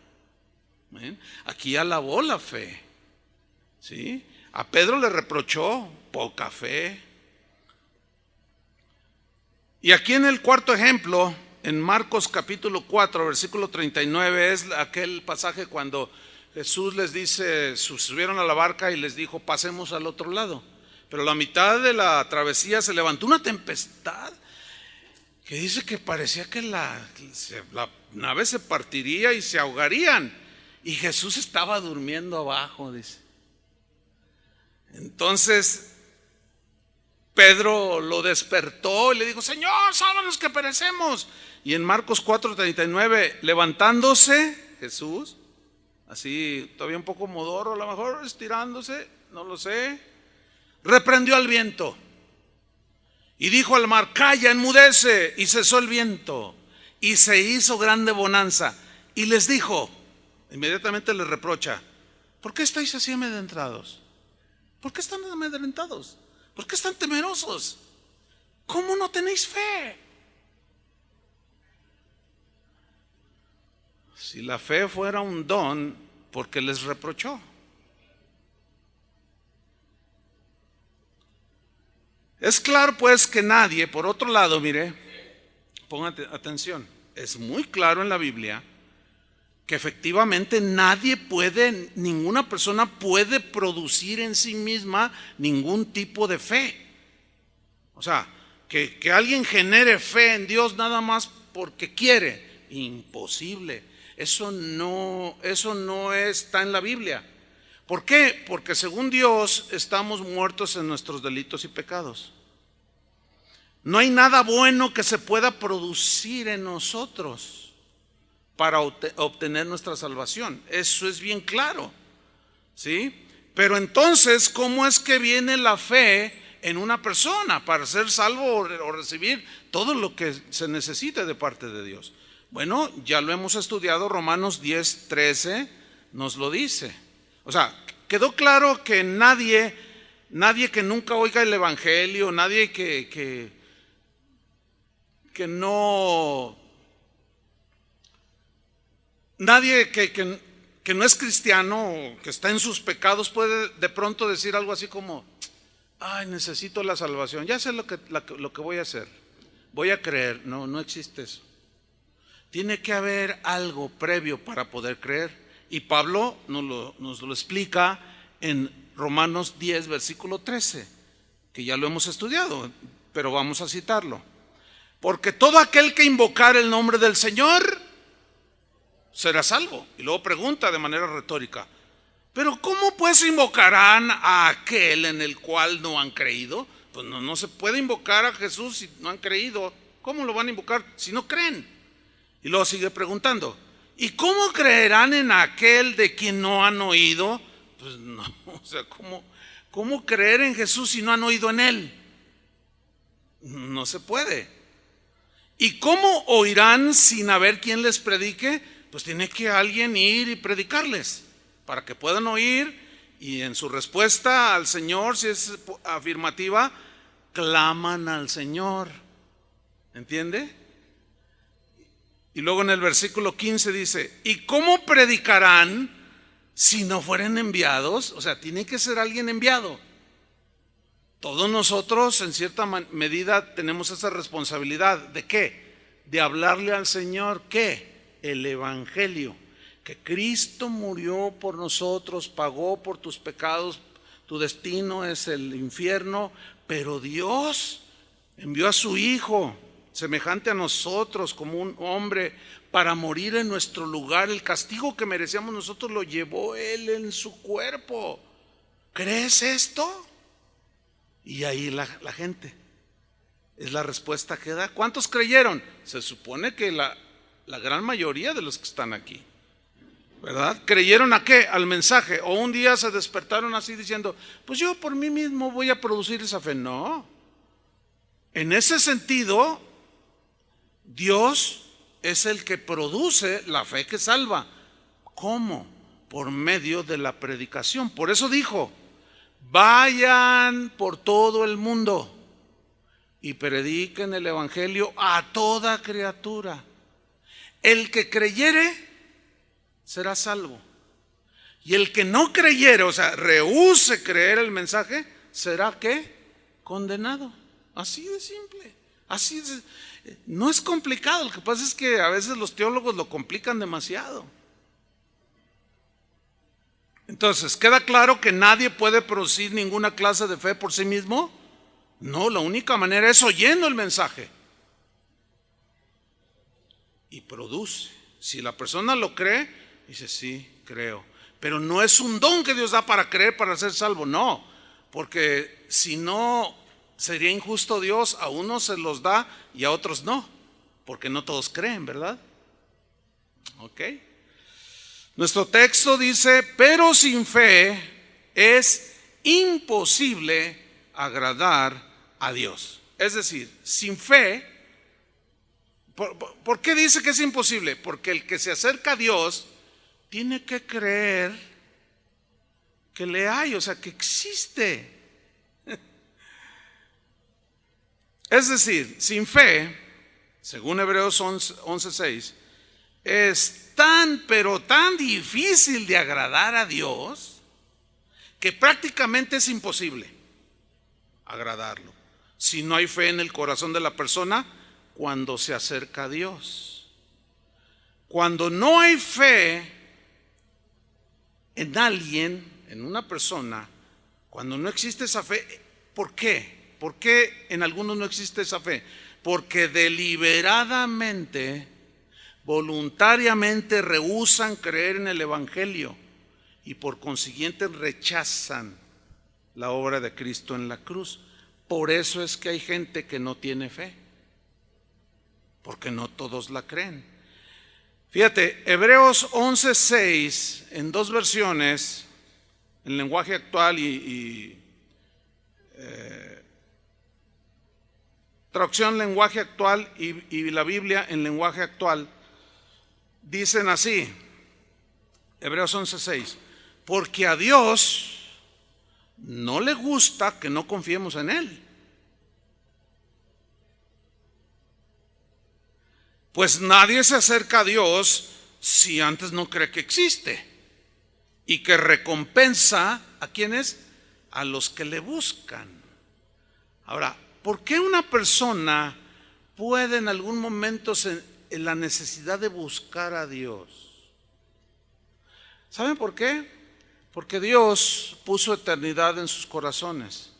¿Ven? Aquí alabó la fe. ¿Sí? A Pedro le reprochó poca fe. Y aquí en el cuarto ejemplo, en Marcos capítulo 4, versículo 39, es aquel pasaje cuando Jesús les dice, subieron a la barca y les dijo, pasemos al otro lado. Pero a la mitad de la travesía se levantó una tempestad que dice que parecía que la nave se partiría y se ahogarían, y Jesús estaba durmiendo abajo, dice. Entonces Pedro lo despertó y le dijo: Señor, sálvanos que perecemos. Y en Marcos 4:39, levantándose Jesús, así todavía un poco modorro, a lo mejor estirándose, no lo sé, reprendió al viento y dijo al mar: calla, enmudece. Y cesó el viento y se hizo grande bonanza. Y les dijo, inmediatamente les reprocha: ¿por qué estáis así amedrentados? ¿Por qué están amedrentados? ¿Por qué están temerosos? ¿Cómo no tenéis fe? Si la fe fuera un don, ¿por qué les reprochó? Es claro pues que nadie, por otro lado, mire, pongan atención, es muy claro en la Biblia que efectivamente nadie puede, ninguna persona puede producir en sí misma ningún tipo de fe. O sea, que alguien genere fe en Dios nada más porque quiere, imposible. Eso no está en la Biblia. ¿Por qué? Porque según Dios estamos muertos en nuestros delitos y pecados. No hay nada bueno que se pueda producir en nosotros para obtener nuestra salvación. Eso es bien claro, ¿sí? Pero entonces, ¿cómo es que viene la fe en una persona para ser salvo o recibir todo lo que se necesita de parte de Dios? Bueno, ya lo hemos estudiado, Romanos 10:13 nos lo dice. O sea, quedó claro que nadie que nunca oiga el evangelio, nadie que no, nadie que no es cristiano o que está en sus pecados puede de pronto decir algo así como: ay, necesito la salvación, ya sé lo que voy a hacer, voy a creer. No existe eso. Tiene que haber algo previo para poder creer. Y Pablo nos lo explica en Romanos 10, versículo 13, que ya lo hemos estudiado, pero vamos a citarlo. Porque todo aquel que invocar el nombre del Señor será salvo. Y luego pregunta de manera retórica: pero ¿cómo pues invocarán a aquel en el cual no han creído? Pues no se puede invocar a Jesús si no han creído. ¿Cómo lo van a invocar si no creen? Y luego sigue preguntando: ¿y cómo creerán en aquel de quien no han oído? Pues no, o sea, ¿cómo creer en Jesús si no han oído en Él? No se puede. ¿Y cómo oirán sin haber quien les predique? Pues tiene que alguien ir y predicarles para que puedan oír. Y en su respuesta al Señor, si es afirmativa, claman al Señor. ¿Entiende? Y luego en el versículo 15 dice: ¿y cómo predicarán si no fueren enviados? O sea, tiene que ser alguien enviado. Todos nosotros en cierta medida tenemos esa responsabilidad. ¿De qué? De hablarle al Señor, ¿qué? El evangelio. Que Cristo murió por nosotros, pagó por tus pecados, tu destino es el infierno, pero Dios envió a su Hijo semejante a nosotros como un hombre para morir en nuestro lugar. El castigo que merecíamos nosotros lo llevó Él en su cuerpo. ¿Crees esto? Y ahí la gente es la respuesta que da. ¿Cuántos creyeron? Se supone que la gran mayoría de los que están aquí, ¿verdad? ¿Creyeron a qué? Al mensaje. O un día se despertaron así diciendo: pues yo por mí mismo voy a producir esa fe. No. En ese sentido, Dios es el que produce la fe que salva. ¿Cómo? Por medio de la predicación. Por eso dijo: vayan por todo el mundo y prediquen el evangelio a toda criatura. El que creyere será salvo, y el que no creyere, o sea, rehúse creer el mensaje, será ¿qué? Condenado. Así de simple. Así de, no es complicado. Lo que pasa es que a veces los teólogos lo complican demasiado. Entonces, ¿queda claro que nadie puede producir ninguna clase de fe por sí mismo? No, la única manera es oyendo el mensaje. y produce. Si la persona lo cree, dice sí, creo. Pero no es un don que Dios da para creer, para ser salvo, no. Porque si no, sería injusto Dios, a unos se los da y a otros no. Porque no todos creen, ¿verdad? Ok. Nuestro texto dice, pero sin fe es imposible agradar a Dios. Es decir, sin fe, ¿por qué dice que es imposible? Porque el que se acerca a Dios tiene que creer que le hay, o sea, que existe. Es decir, sin fe, según Hebreos 11:6, es tan, pero tan difícil de agradar a Dios que prácticamente es imposible agradarlo si no hay fe en el corazón de la persona cuando se acerca a Dios. Cuando no hay fe en alguien, en una persona, cuando no existe esa fe, ¿por qué? ¿Por qué en algunos no existe esa fe? Porque deliberadamente, voluntariamente rehúsan creer en el Evangelio y por consiguiente rechazan la obra de Cristo en la cruz. Por eso es que hay gente que no tiene fe, porque no todos la creen. Fíjate, Hebreos 11:6, en dos versiones, en lenguaje actual y traducción lenguaje actual y la Biblia en lenguaje actual, dicen así, Hebreos 11:6, porque a Dios no le gusta que no confiemos en Él. Pues nadie se acerca a Dios si antes no cree que existe y que recompensa ¿a quiénes? A los que le buscan. Ahora, ¿por qué una persona puede en algún momento en la necesidad de buscar a Dios? ¿Saben por qué? Porque Dios puso eternidad en sus corazones.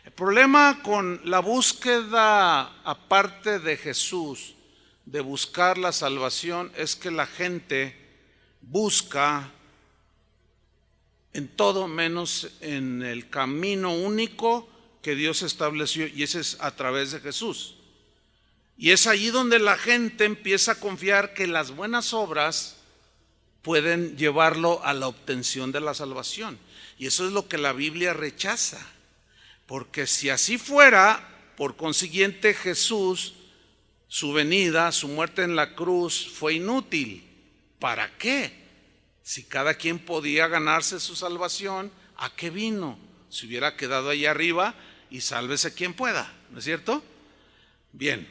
El problema con la búsqueda aparte de Jesús, de buscar la salvación, es que la gente busca en todo menos en el camino único que Dios estableció, y ese es a través de Jesús. Y es allí donde la gente empieza a confiar que las buenas obras pueden llevarlo a la obtención de la salvación. Y eso es lo que la Biblia rechaza. Porque si así fuera, por consiguiente Jesús, su venida, su muerte en la cruz fue inútil. ¿Para qué? Si cada quien podía ganarse su salvación, ¿a qué vino? Se hubiera quedado ahí arriba y sálvese quien pueda, ¿no es cierto? Bien,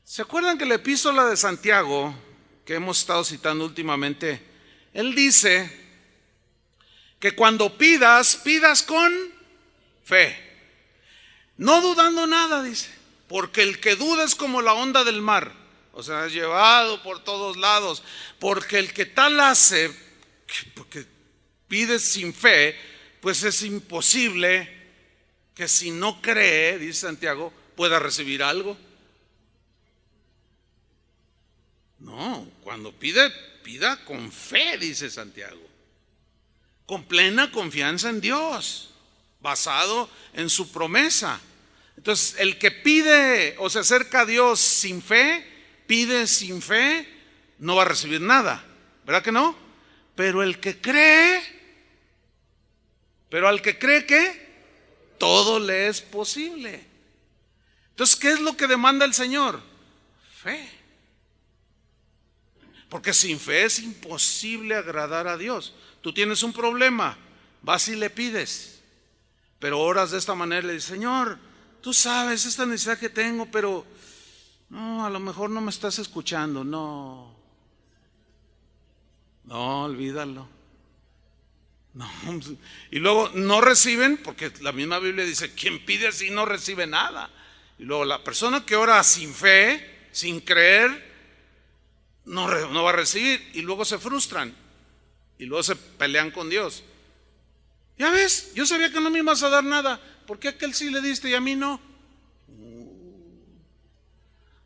¿se acuerdan que la epístola de Santiago, que hemos estado citando últimamente, él dice que cuando pidas, pidas con fe, no dudando nada, dice, porque el que duda es como la onda del mar, o sea, es llevado por todos lados, porque el que tal hace, porque pide sin fe, pues es imposible que si no cree, dice Santiago, pueda recibir algo. No, cuando pide, pida con fe, dice Santiago, con plena confianza en Dios, basado en su promesa. Entonces, el que pide o se acerca a Dios sin fe, pide sin fe, no va a recibir nada, ¿verdad que no? Pero el que cree, pero al que cree que todo le es posible. Entonces, ¿qué es lo que demanda el Señor? Fe. Porque sin fe es imposible agradar a Dios. Tú tienes un problema, vas y le pides, pero oras de esta manera, le dices, Señor, tú sabes esta necesidad que tengo, pero no, a lo mejor no me estás escuchando. No, olvídalo. No. Y luego no reciben, porque la misma Biblia dice, quien pide así no recibe nada. Y luego la persona que ora sin fe, sin creer, no va a recibir, y luego se frustran y luego se pelean con Dios. Ya ves, yo sabía que no me ibas a dar nada, ¿por qué a aquel sí le diste y a mí no?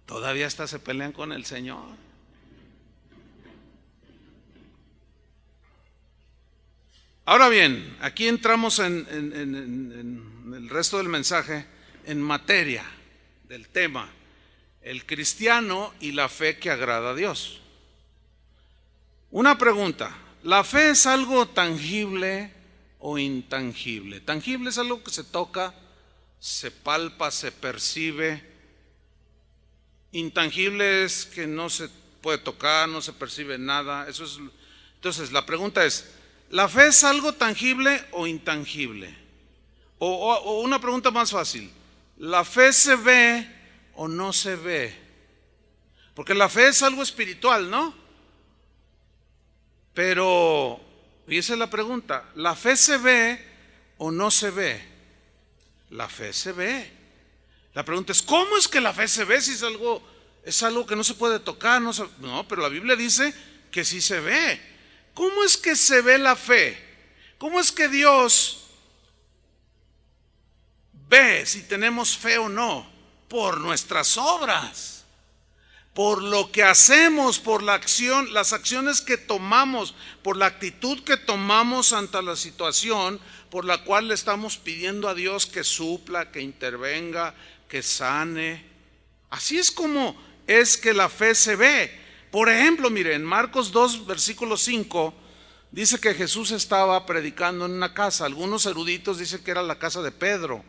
Todavía hasta se pelean con el Señor. Ahora bien, aquí entramos en el resto del mensaje, en materia del tema, el cristiano y la fe que agrada a Dios. Una pregunta: ¿la fe es algo tangible o intangible? Tangible es algo que se toca, se palpa, se percibe. Intangible es que no se puede tocar, no se percibe nada. Eso es. Entonces la pregunta es: ¿la fe es algo tangible o intangible? O una pregunta más fácil: ¿la fe se ve o no se ve? Porque la fe es algo espiritual, ¿no? Pero, y esa es la pregunta: ¿la fe se ve o no se ve? La fe se ve. La pregunta es: ¿cómo es que la fe se ve si es algo que no se puede tocar? No, pero la Biblia dice que sí se ve. ¿Cómo es que se ve la fe? ¿Cómo es que Dios ve si tenemos fe o no? Por nuestras obras, por lo que hacemos, por la acción, las acciones que tomamos, por la actitud que tomamos ante la situación por la cual le estamos pidiendo a Dios que supla, que intervenga, que sane. Así es como es que la fe se ve. Por ejemplo, mire, en Marcos 2, versículo 5, dice que Jesús estaba predicando en una casa. Algunos eruditos dicen que era la casa de Pedro.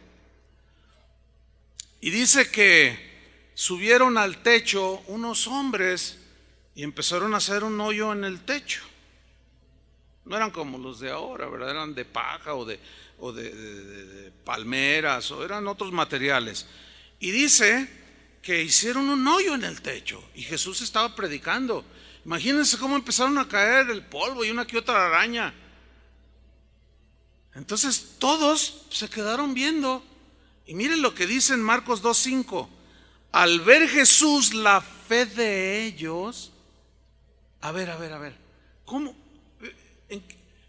Y dice que subieron al techo unos hombres y empezaron a hacer un hoyo en el techo. No eran como los de ahora, ¿verdad? Eran de paja o de palmeras, o eran otros materiales. Y dice que hicieron un hoyo en el techo y Jesús estaba predicando. Imagínense cómo empezaron a caer el polvo y una que otra araña. Entonces todos se quedaron viendo. Y miren lo que dice en Marcos 2:5. Al ver Jesús la fe de ellos. A ver. ¿Cómo?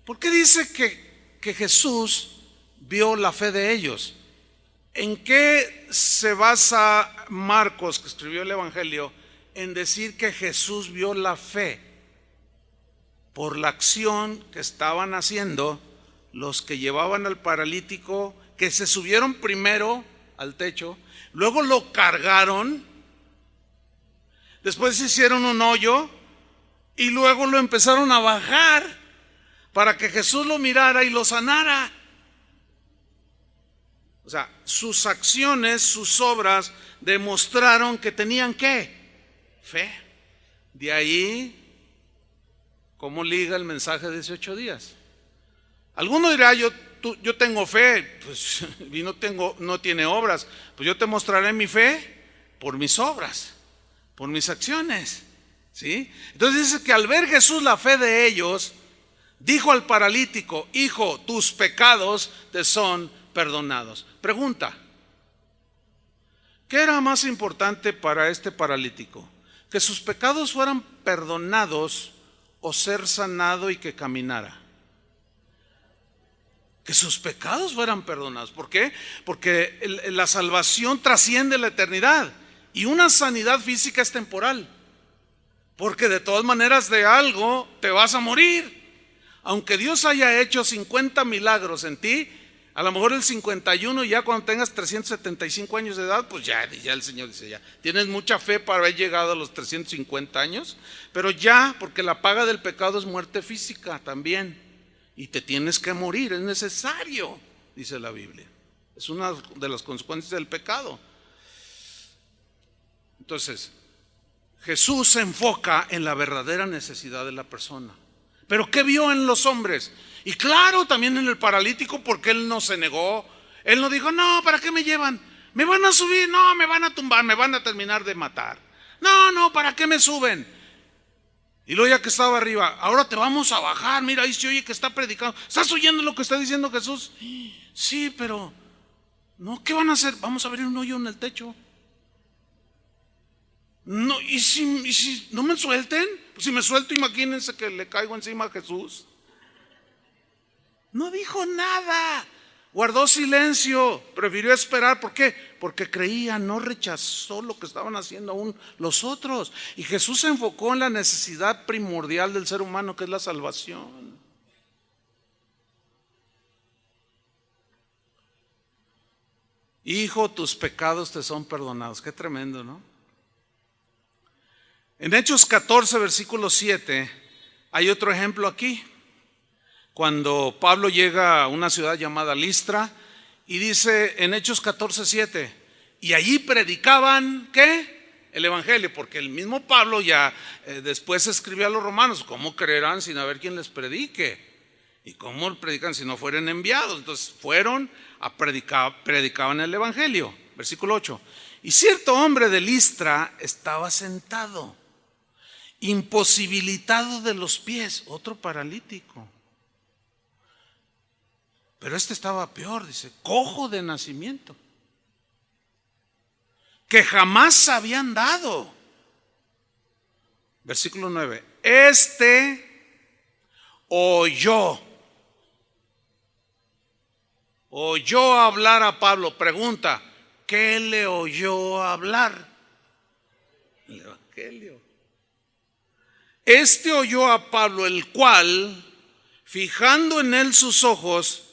¿Por qué dice que Jesús vio la fe de ellos? ¿En qué se basa Marcos, que escribió el Evangelio, en decir que Jesús vio la fe? Por la acción que estaban haciendo los que llevaban al paralítico, que se subieron primero al techo, luego lo cargaron, después hicieron un hoyo y luego lo empezaron a bajar para que Jesús lo mirara y lo sanara. O sea, sus acciones, sus obras demostraron que tenían ¿qué? Fe. De ahí, ¿cómo liga el mensaje de 18 días? Alguno dirá: yo tengo fe, pues, y no tiene obras. Pues yo te mostraré mi fe por mis obras, por mis acciones, ¿sí? Entonces dice que al ver Jesús la fe de ellos, dijo al paralítico: hijo, tus pecados te son perdonados. Pregunta: ¿qué era más importante para este paralítico? ¿Que sus pecados fueran perdonados o ser sanado y que caminara? Que sus pecados fueran perdonados. ¿Por qué? Porque la salvación trasciende la eternidad y una sanidad física es temporal. Porque de todas maneras de algo te vas a morir. Aunque Dios haya hecho 50 milagros en ti, a lo mejor el 51, ya cuando tengas 375 años de edad, pues ya el Señor dice: ya tienes mucha fe para haber llegado a los 350 años, pero ya, porque la paga del pecado es muerte física también, y te tienes que morir, es necesario, dice la Biblia. Es una de las consecuencias del pecado. Entonces, Jesús se enfoca en la verdadera necesidad de la persona. ¿Pero qué vio en los hombres? Y claro, también en el paralítico, porque él no se negó. Él no dijo: no, ¿para qué me llevan? ¿Me van a subir? No, me van a tumbar, me van a terminar de matar. No, ¿para qué me suben? Y luego, ya que estaba arriba: ahora te vamos a bajar, mira, ahí se oye que está predicando. ¿Estás oyendo lo que está diciendo Jesús? Sí, pero no, ¿qué van a hacer? Vamos a abrir un hoyo en el techo. No, ¿y si no me suelten? Pues si me suelto, imagínense que le caigo encima a Jesús. No dijo nada, guardó silencio, prefirió esperar. ¿Por qué? Porque creía, no rechazó lo que estaban haciendo aún los otros. Y Jesús se enfocó en la necesidad primordial del ser humano, que es la salvación. hijo, tus pecados te son perdonados. Qué tremendo, ¿no? En Hechos 14, versículo 7, hay otro ejemplo aquí. Cuando Pablo llega a una ciudad llamada Listra y dice en Hechos 14, 7, y allí predicaban, ¿qué? El evangelio, porque el mismo Pablo ya después escribió a los romanos: ¿cómo creerán sin haber quien les predique? ¿Y cómo predican si no fueren enviados? Entonces fueron a predicar, predicaban el evangelio. Versículo 8, y cierto hombre de Listra estaba sentado, imposibilitado de los pies, otro paralítico. Pero este estaba peor, dice, cojo de nacimiento, que jamás había andado. Versículo 9, este oyó hablar a Pablo. Pregunta, ¿qué le oyó hablar? El evangelio. Este oyó a Pablo, el cual, fijando en él sus ojos,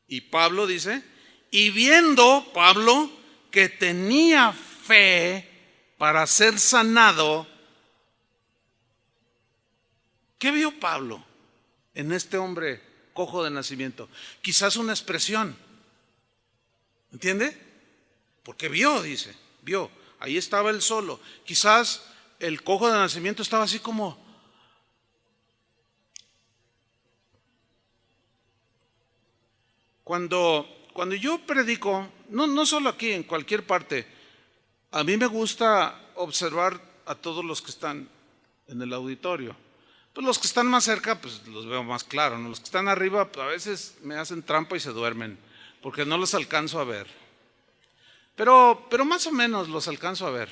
y Pablo dice, y viendo Pablo que tenía fe para ser sanado. ¿Qué vio Pablo en este hombre cojo de nacimiento? Quizás una expresión, ¿entiende? Porque vio, dice, vio, ahí estaba él solo. Quizás el cojo de nacimiento estaba así como, cuando yo predico, no solo aquí, en cualquier parte, a mí me gusta observar a todos los que están en el auditorio. Pues los que están más cerca, pues los veo más claro, ¿no? Los que están arriba, pues a veces me hacen trampa y se duermen, porque no los alcanzo a ver. Pero más o menos los alcanzo a ver.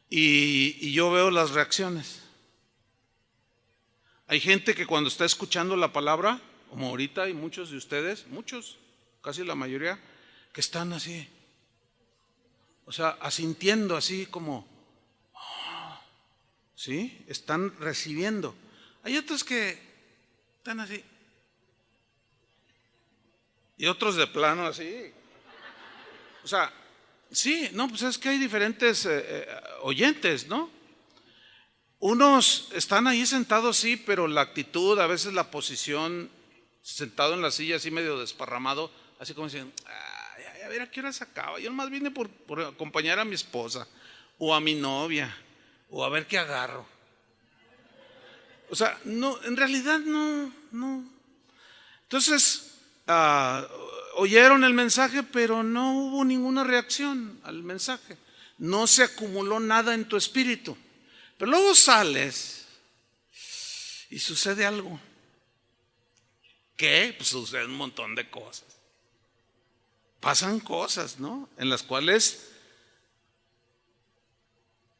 Y yo veo las reacciones. Hay gente que cuando está escuchando la palabra, como ahorita hay muchos de ustedes, muchos, casi la mayoría, que están así, o sea, asintiendo así como, ¿sí? Están recibiendo. Hay otros que están así. Y otros de plano así. O sea, sí, no, pues es que hay diferentes oyentes, ¿no? Unos están ahí sentados, sí, pero la actitud, a veces la posición, sentado en la silla así medio desparramado, así como diciendo, a ver a qué hora se acaba. Yo nomás vine por acompañar a mi esposa o a mi novia o a ver qué agarro. O sea, no, en realidad no. Entonces, oyeron el mensaje, pero no hubo ninguna reacción al mensaje. No se acumuló nada en tu espíritu. Pero luego sales y sucede algo. ¿Qué? Pues sucede un montón de cosas. Pasan cosas, ¿no? En las cuales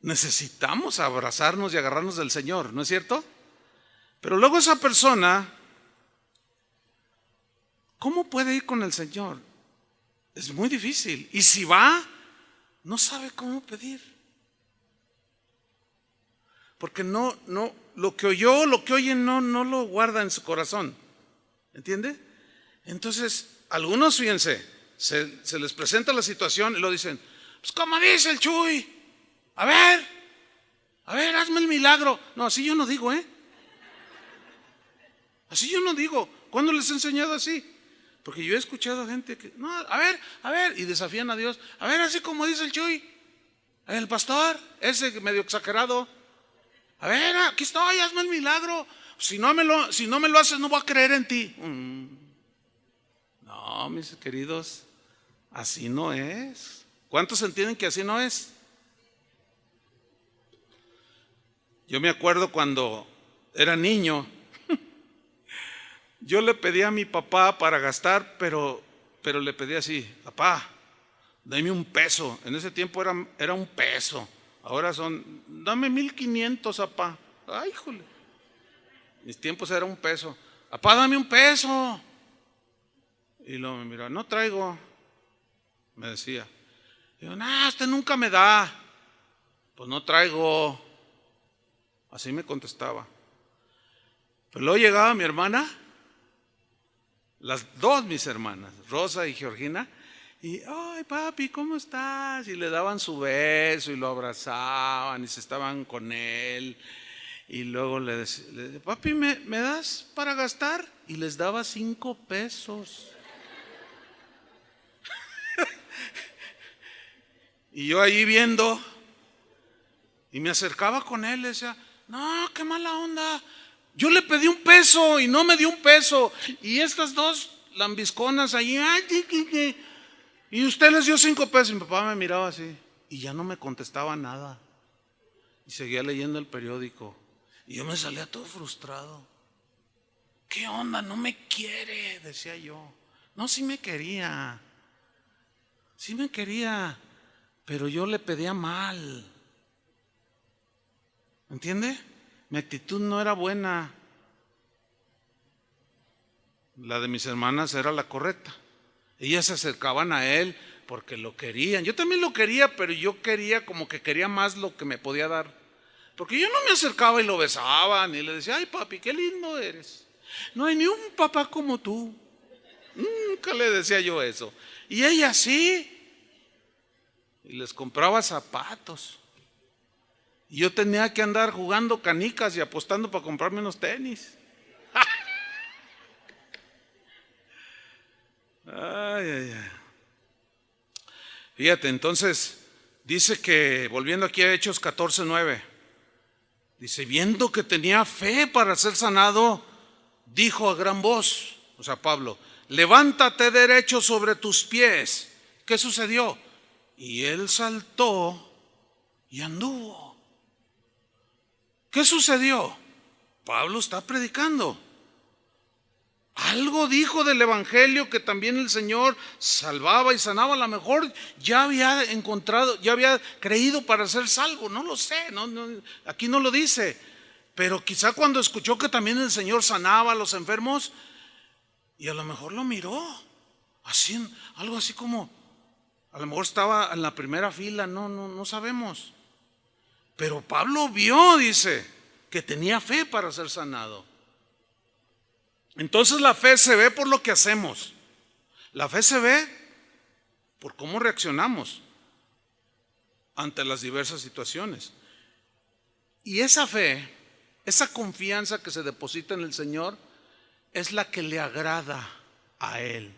necesitamos abrazarnos y agarrarnos del Señor, ¿no es cierto? Pero luego esa persona, ¿cómo puede ir con el Señor? Es muy difícil. Y si va, no sabe cómo pedir. Porque no, lo que oyó, lo que oye, no lo guarda en su corazón. ¿Entiende? Entonces, algunos, fíjense, se les presenta la situación y lo dicen, pues como dice el Chuy, a ver, hazme el milagro. No, así yo no digo, Así yo no digo. ¿Cuándo les he enseñado así? Porque yo he escuchado a gente que, no, a ver, y desafían a Dios. A ver, así como dice el Chuy, el pastor, ese medio exagerado. A ver, aquí estoy, hazme el milagro. Si no me lo haces, no voy a creer en ti. No, mis queridos, así no es. ¿Cuántos entienden que así no es? Yo me acuerdo cuando era niño, yo le pedí a mi papá para gastar, pero le pedí así, papá, dame un peso. En ese tiempo era un peso. Ahora dame 1,500, papá. Ay, híjole. Mis tiempos era un peso. Papá, dame un peso. Y luego me miraba, no traigo, me decía. Digo, no, usted nunca me da. Pues no traigo. Así me contestaba. Pero luego llegaba mi hermana las dos mis hermanas, Rosa y Georgina, y, ay papi, ¿cómo estás? Y le daban su beso y lo abrazaban y se estaban con él. Y luego le decía, papi, ¿me das para gastar? Y les daba 5 pesos. Y yo ahí viendo, y me acercaba con él, le decía, no, qué mala onda. Yo le pedí 1 peso y no me dio 1 peso. Y estas dos lambisconas allí, ay, y usted les dio 5 pesos. Y mi papá me miraba así y ya no me contestaba nada. Y seguía leyendo el periódico. Y yo me salía todo frustrado. ¿Qué onda? No me quiere, decía yo. No, sí me quería. Sí me quería, pero yo le pedía mal. ¿Entiende? Mi actitud no era buena. La de mis hermanas era la correcta. Ellas se acercaban a él porque lo querían. Yo también lo quería, pero yo quería como que quería más lo que me podía dar. Porque yo no me acercaba y lo besaba, ni le decía, ay papi, qué lindo eres. No hay ni un papá como tú. Nunca le decía yo eso. Y ella sí. Y les compraba zapatos. Y yo tenía que andar jugando canicas y apostando para comprarme unos tenis. Ay, ay, ay. Fíjate, entonces, dice que, volviendo aquí a Hechos 14:9, dice, viendo que tenía fe para ser sanado, dijo a gran voz, o sea, Pablo, levántate derecho sobre tus pies. ¿Qué sucedió? Y él saltó y anduvo. ¿Qué sucedió? Pablo está predicando. Algo dijo del evangelio que también el Señor salvaba y sanaba. A lo mejor ya había encontrado, ya había creído para ser salvo. No lo sé, aquí no lo dice. Pero quizá cuando escuchó que también el Señor sanaba a los enfermos, y a lo mejor lo miró, así, algo así como, a lo mejor estaba en la primera fila, no sabemos. Pero Pablo vio, dice, que tenía fe para ser sanado. Entonces la fe se ve por lo que hacemos. La fe se ve por cómo reaccionamos ante las diversas situaciones. Y esa fe, esa confianza que se deposita en el Señor, es la que le agrada a Él.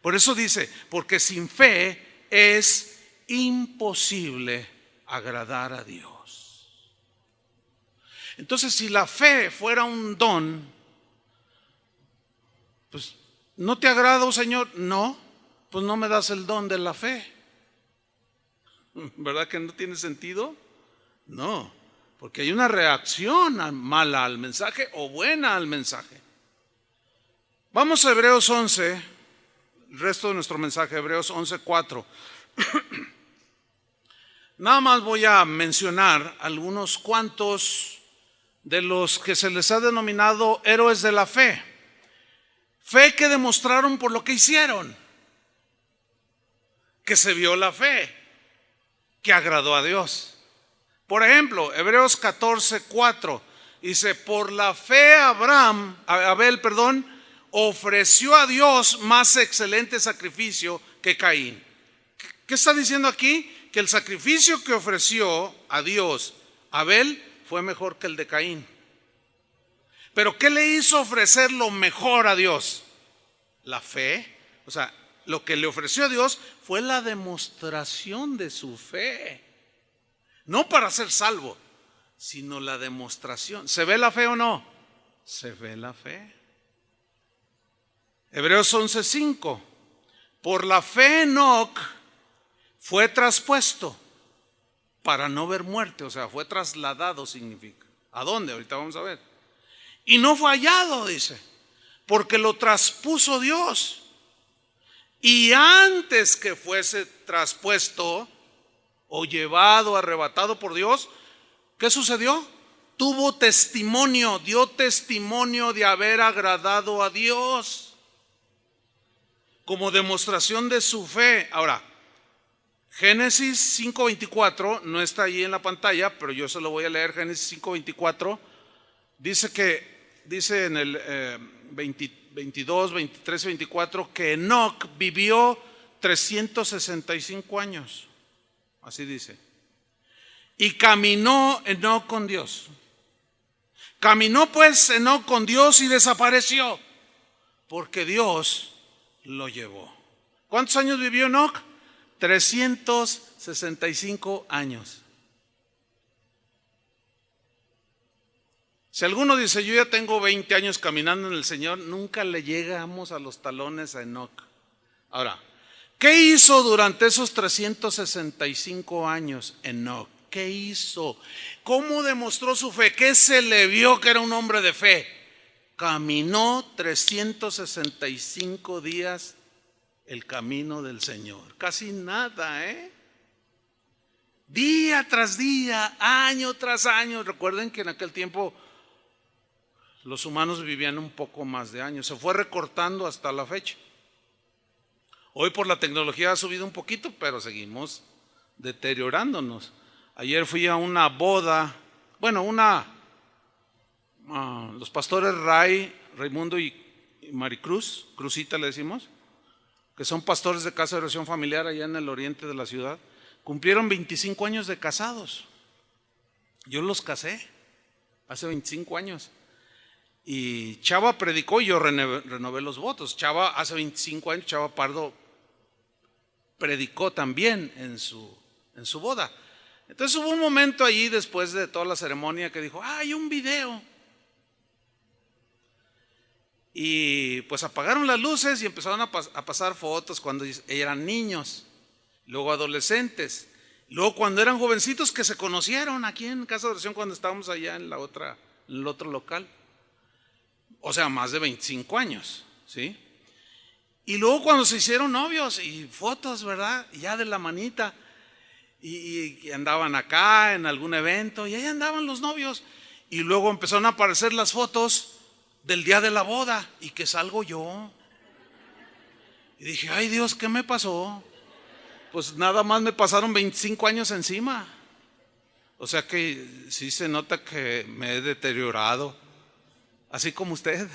Por eso dice, porque sin fe es imposible agradar a Dios. Entonces, si la fe fuera un don, pues, ¿no te agrada, Señor? No, pues no me das el don de la fe. ¿Verdad que no tiene sentido? No, porque hay una reacción mala al mensaje o buena al mensaje. Vamos a Hebreos 11, el resto de nuestro mensaje, Hebreos 11:4. Nada más voy a mencionar algunos cuantos de los que se les ha denominado héroes de la fe. Fe que demostraron por lo que hicieron, que se vio la fe, que agradó a Dios. Por ejemplo, Hebreos 14:4 dice, por la fe Abel, ofreció a Dios más excelente sacrificio que Caín. ¿Qué está diciendo aquí? Que el sacrificio que ofreció a Dios Abel fue mejor que el de Caín. Pero ¿qué le hizo ofrecer lo mejor a Dios? La fe. O sea, lo que le ofreció a Dios fue la demostración de su fe. No para ser salvo, sino la demostración. ¿Se ve la fe o no? Se ve la fe. Hebreos 11:5. Por la fe Enoc fue traspuesto para no ver muerte. O sea, fue trasladado significa. ¿A dónde? Ahorita vamos a ver. Y no fue hallado, dice, porque lo traspuso Dios. Y antes que fuese traspuesto o llevado, arrebatado por Dios, ¿qué sucedió? Tuvo testimonio, dio testimonio de haber agradado a Dios como demostración de su fe. Ahora, Génesis 5:24 no está allí en la pantalla, pero yo se lo voy a leer. Génesis 5:24 dice en el 22, 23, 24, que Enoc vivió 365 años. Así dice. Y caminó Enoc con Dios. Caminó pues Enoc con Dios y desapareció, porque Dios lo llevó. ¿Cuántos años vivió Enoc? 365 años. Si alguno dice, yo ya tengo 20 años caminando en el Señor, nunca le llegamos a los talones a Enoc. Ahora, ¿qué hizo durante esos 365 años Enoc? ¿Qué hizo? ¿Cómo demostró su fe? ¿Qué se le vio que era un hombre de fe? Caminó 365 días el camino del Señor. Casi nada, Día tras día, año tras año. Recuerden que en aquel tiempo los humanos vivían un poco más de años. Se fue recortando hasta la fecha. Hoy por la tecnología ha subido un poquito, pero seguimos deteriorándonos. Ayer fui a una boda, los pastores Raimundo y Maricruz, Cruzita le decimos, que son pastores de casa de oración familiar allá en el oriente de la ciudad, cumplieron 25 años de casados. Yo los casé hace 25 años. Y Chava predicó y yo renové los votos. Chava hace 25 años, Chava Pardo predicó también en su boda. Entonces hubo un momento allí después de toda la ceremonia que dijo, hay un video. Y pues apagaron las luces y empezaron a pasar fotos cuando eran niños, luego adolescentes, luego cuando eran jovencitos que se conocieron aquí en Casa de Oración cuando estábamos allá en el otro local. O sea, más de 25 años, ¿sí? Y luego cuando se hicieron novios y fotos, ¿verdad? Ya de la manita. Y andaban acá en algún evento y ahí andaban los novios. Y luego empezaron a aparecer las fotos del día de la boda y que salgo yo. Y dije, ay Dios, ¿qué me pasó? Pues nada más me pasaron 25 años encima. O sea que sí se nota que me he deteriorado. Así como usted.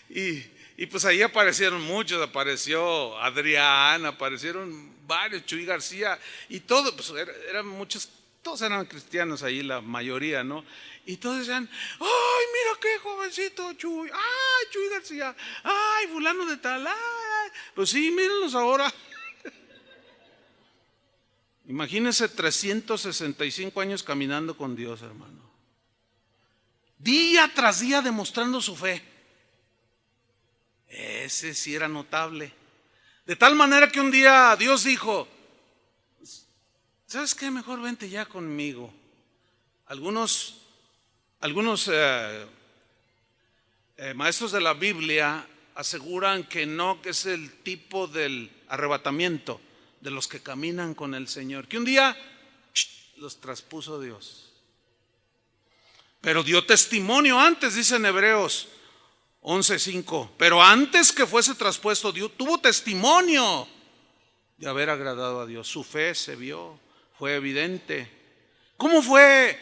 Y pues ahí aparecieron muchos, apareció Adrián, aparecieron varios, Chuy García, y todo, pues eran muchos, todos eran cristianos ahí, la mayoría, ¿no? Y todos decían, ay, mira qué jovencito Chuy, ay, Chuy García, ay, fulano de tal, ay, pues sí, mírenlos ahora. Imagínense 365 años caminando con Dios, hermano. Día tras día demostrando su fe. Ese sí era notable. De tal manera que un día Dios dijo, ¿sabes qué? Mejor vente ya conmigo. Algunos maestros de la Biblia aseguran que Enoc es el tipo del arrebatamiento de los que caminan con el Señor, que un día los traspuso Dios. Pero dio testimonio antes, dice en Hebreos 11:5. Pero antes que fuese traspuesto, tuvo testimonio de haber agradado a Dios. Su fe se vio, fue evidente. ¿Cómo fue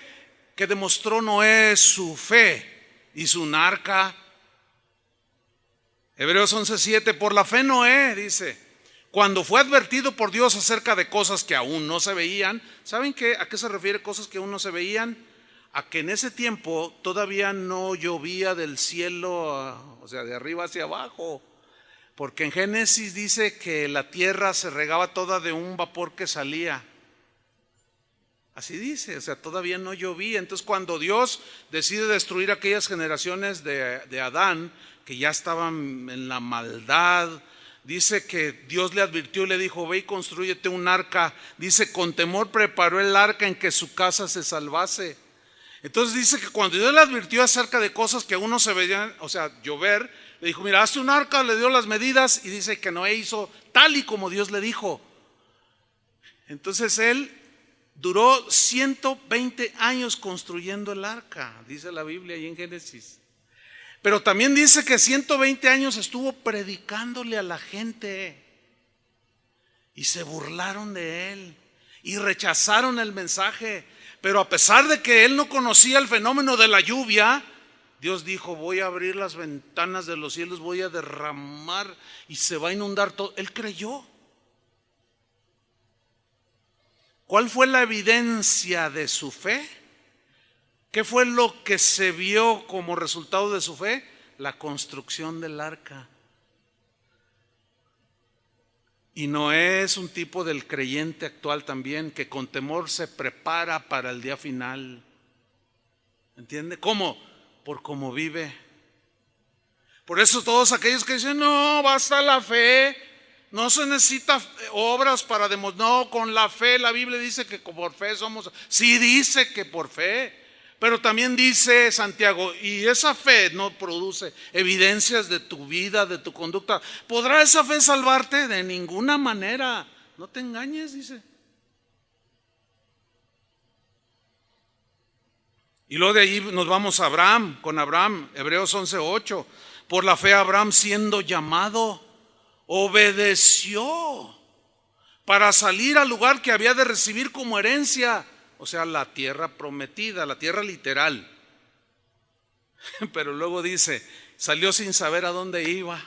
que demostró Noé su fe? Hizo un arca. Hebreos 11:7. Por la fe Noé, dice, cuando fue advertido por Dios acerca de cosas que aún no se veían. ¿Saben a qué se refiere cosas que aún no se veían? A que en ese tiempo todavía no llovía del cielo, o sea, de arriba hacia abajo. Porque en Génesis dice que la tierra se regaba toda de un vapor que salía. Así dice, o sea, todavía no llovía. Entonces cuando Dios decide destruir aquellas generaciones de Adán, que ya estaban en la maldad, dice que Dios le advirtió y le dijo, ve y constrúyete un arca. Dice, con temor preparó el arca en que su casa se salvase. Entonces dice que cuando Dios le advirtió acerca de cosas que aún no se veían, o sea, llover, le dijo, mira, hazte un arca, le dio las medidas y dice que Noé hizo tal y como Dios le dijo. Entonces él duró 120 años construyendo el arca, dice la Biblia ahí en Génesis. Pero también dice que 120 años estuvo predicándole a la gente y se burlaron de él y rechazaron el mensaje. Pero a pesar de que él no conocía el fenómeno de la lluvia, Dios dijo: voy a abrir las ventanas de los cielos, voy a derramar y se va a inundar todo. Él creyó. ¿Cuál fue la evidencia de su fe? ¿Qué fue lo que se vio como resultado de su fe? La construcción del arca. Y Noé es un tipo del creyente actual también, que con temor se prepara para el día final. ¿Entiende? ¿Cómo? Por cómo vive. Por eso todos aquellos que dicen: no, basta la fe, no se necesita obras para demostrar. No, con la fe, la Biblia dice que por fe somos. Sí, dice que por fe, pero también dice Santiago: y esa fe no produce evidencias de tu vida, de tu conducta. ¿Podrá esa fe salvarte? De ninguna manera. No te engañes, dice. Y luego de ahí nos vamos a Abraham, con Abraham, Hebreos 11:8. Por la fe Abraham, siendo llamado, obedeció para salir al lugar que había de recibir como herencia, o sea, la tierra prometida, la tierra literal. Pero luego dice: salió sin saber a dónde iba.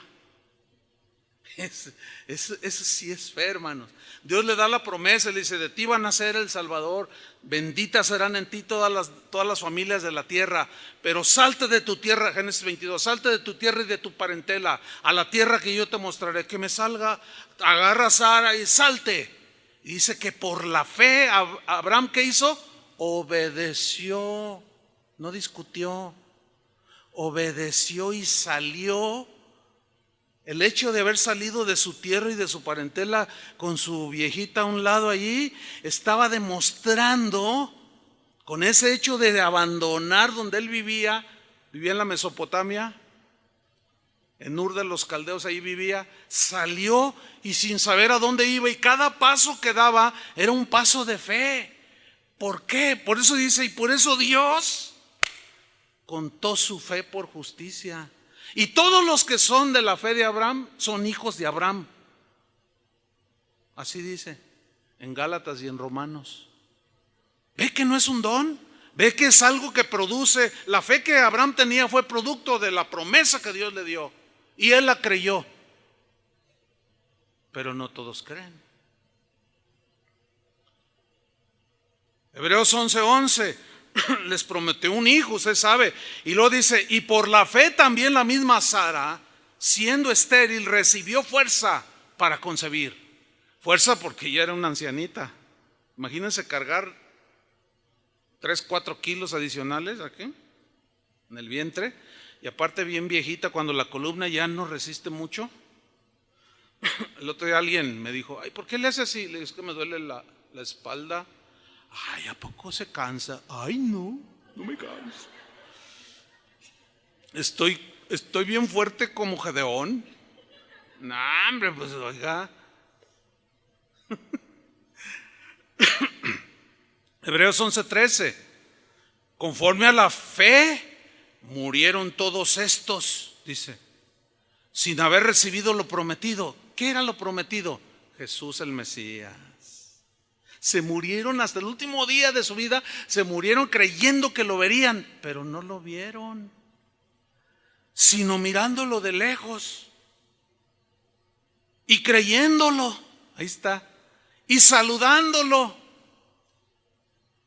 Eso sí es fe, hermanos. Dios le da la promesa, le dice: de ti va a nacer el Salvador, benditas serán en ti todas las familias de la tierra, pero salte de tu tierra, Génesis 22, salte de tu tierra y de tu parentela a la tierra que yo te mostraré. Que me salga, agarra a Sara y salte. Y dice que por la fe Abraham, ¿qué hizo? Obedeció, no discutió, obedeció y salió. El hecho de haber salido de su tierra y de su parentela con su viejita a un lado allí, estaba demostrando, con ese hecho de abandonar donde él vivía en la Mesopotamia, en Ur de los Caldeos, ahí vivía, salió y sin saber a dónde iba, y cada paso que daba era un paso de fe. ¿Por qué? Por eso dice: y por eso Dios contó su fe por justicia. Y todos los que son de la fe de Abraham son hijos de Abraham. Así dice en Gálatas y en Romanos. ¿Ve que no es un don? ¿Ve que es algo que produce? La fe que Abraham tenía fue producto de la promesa que Dios le dio, y él la creyó. Pero no todos creen. Hebreos 11:11. Les prometió un hijo, usted sabe. Y luego dice: y por la fe también la misma Sara, siendo estéril, recibió fuerza para concebir. Fuerza porque ya era una ancianita. Imagínense cargar 3-4 kilos adicionales aquí en el vientre, y aparte bien viejita, cuando la columna ya no resiste mucho. El otro día alguien me dijo: ay, ¿por qué le hace así? Le dije: es que me duele la espalda. Ay, ¿a poco se cansa? Ay, no me canso. Estoy bien fuerte como Gedeón. No, hombre, pues oiga. Hebreos 11:13. Conforme a la fe murieron todos estos, dice, sin haber recibido lo prometido. ¿Qué era lo prometido? Jesús el Mesías. Se murieron hasta el último día de su vida, se murieron creyendo que lo verían, pero no lo vieron, sino mirándolo de lejos y creyéndolo. Ahí está. Y saludándolo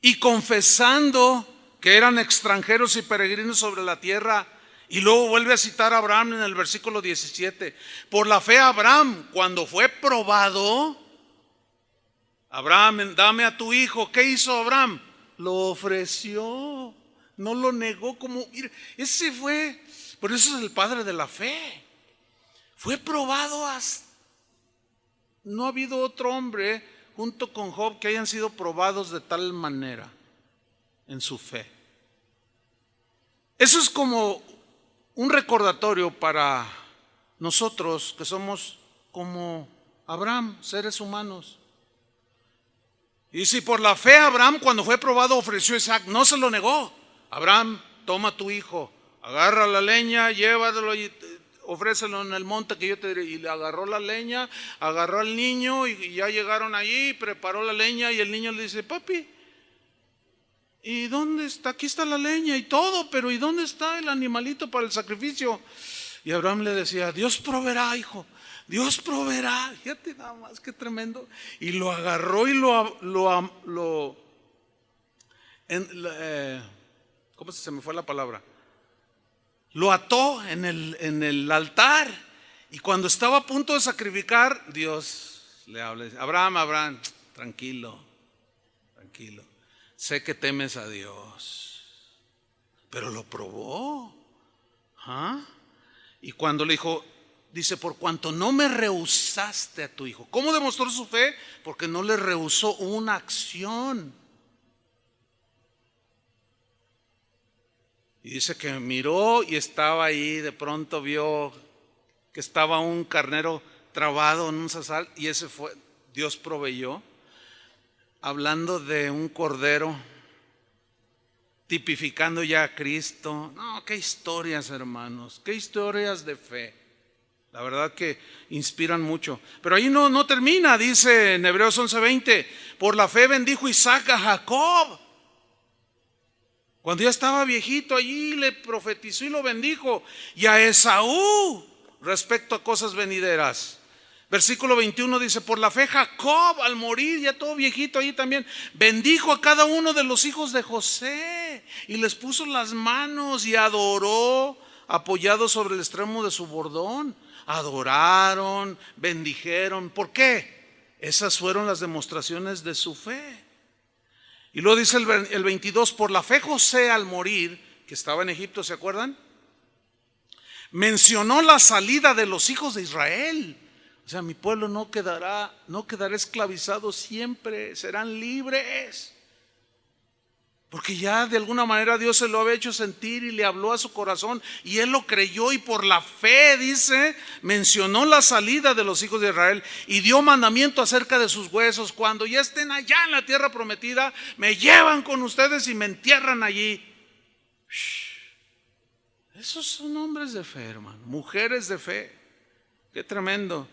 y confesando que eran extranjeros y peregrinos sobre la tierra. Y luego vuelve a citar a Abraham en el versículo 17. Por la fe Abraham, cuando fue probado: Abraham, dame a tu hijo. ¿Qué hizo Abraham? Lo ofreció, no lo negó. Como ese fue, por eso es el padre de la fe. Fue probado hasta. No ha habido otro hombre junto con Job que hayan sido probados de tal manera en su fe. Eso es como un recordatorio para nosotros que somos como Abraham, seres humanos. Y si por la fe Abraham, cuando fue probado, ofreció a Isaac, no se lo negó. Abraham, toma tu hijo, agarra la leña, llévatelo y ofrécelo en el monte que yo te diré. Y le agarró la leña, agarró al niño, y ya llegaron allí, preparó la leña, y el niño le dice: papi, ¿y dónde está? Aquí está la leña y todo, pero ¿y dónde está el animalito para el sacrificio? Y Abraham le decía, Dios proveerá, hijo, Dios proveerá. Fíjate nada más, qué tremendo. Y lo agarró y ¿cómo se me fue la palabra? Lo ató en el altar. Y cuando estaba a punto de sacrificar, Dios le habla, Abraham, Abraham, tranquilo, tranquilo. Sé que temes a Dios, pero lo probó. ¿Ah? Y cuando le dijo, dice, por cuanto no me rehusaste a tu hijo. ¿Cómo demostró su fe? Porque no le rehusó una acción. Y dice que miró y estaba ahí, de pronto vio que estaba un carnero trabado en un zarzal, y ese fue, Dios proveyó, hablando de un cordero, tipificando ya a Cristo. No, qué historias, hermanos, qué historias de fe. La verdad que inspiran mucho. Pero ahí no termina, dice en Hebreos 11:20, por la fe bendijo Isaac a Jacob. Cuando ya estaba viejito allí le profetizó y lo bendijo. Y a Esaú respecto a cosas venideras. Versículo 21 dice, por la fe Jacob al morir, ya todo viejito ahí también, bendijo a cada uno de los hijos de José y les puso las manos y adoró apoyado sobre el extremo de su bordón. Adoraron, bendijeron. ¿Por qué? Esas fueron las demostraciones de su fe. Y luego dice el 22, por la fe José al morir, que estaba en Egipto, ¿se acuerdan? Mencionó la salida de los hijos de Israel. O sea, mi pueblo no quedará esclavizado siempre, serán libres. Porque ya de alguna manera Dios se lo había hecho sentir y le habló a su corazón y él lo creyó, y por la fe, dice, mencionó la salida de los hijos de Israel y dio mandamiento acerca de sus huesos. Cuando ya estén allá en la tierra prometida, me llevan con ustedes y me entierran allí. Esos son hombres de fe, hermano, mujeres de fe. Qué tremendo.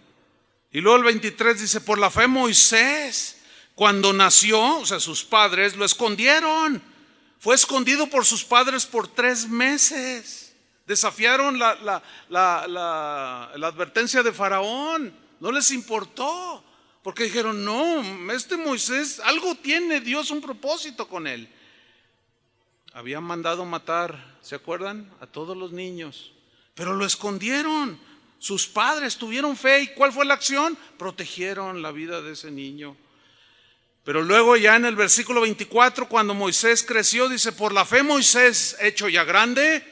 Y luego el 23 dice, por la fe Moisés, cuando nació, o sea, sus padres lo escondieron. Fue escondido por sus padres por 3 meses. Desafiaron la advertencia de Faraón. No les importó. Porque dijeron, no, este Moisés, algo tiene Dios, un propósito con él. Habían mandado matar, ¿se acuerdan? A todos los niños. Pero lo escondieron. Sus padres tuvieron fe. ¿Y cuál fue la acción? Protegieron la vida de ese niño. Pero luego ya en el versículo 24, cuando Moisés creció, dice, por la fe Moisés, hecho ya grande,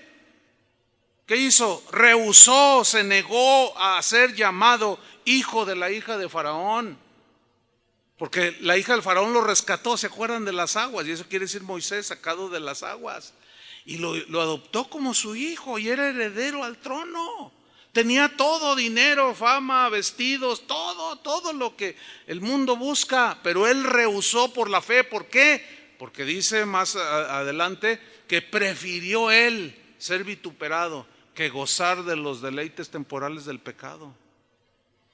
¿qué hizo? Rehusó, se negó a ser llamado hijo de la hija de Faraón. Porque la hija del Faraón lo rescató, ¿se acuerdan de las aguas? Y eso quiere decir Moisés sacado de las aguas. Y lo adoptó como su hijo y era heredero al trono. Tenía todo, dinero, fama, vestidos, todo lo que el mundo busca, pero él rehusó por la fe. ¿Por qué? Porque dice más adelante que prefirió él ser vituperado que gozar de los deleites temporales del pecado.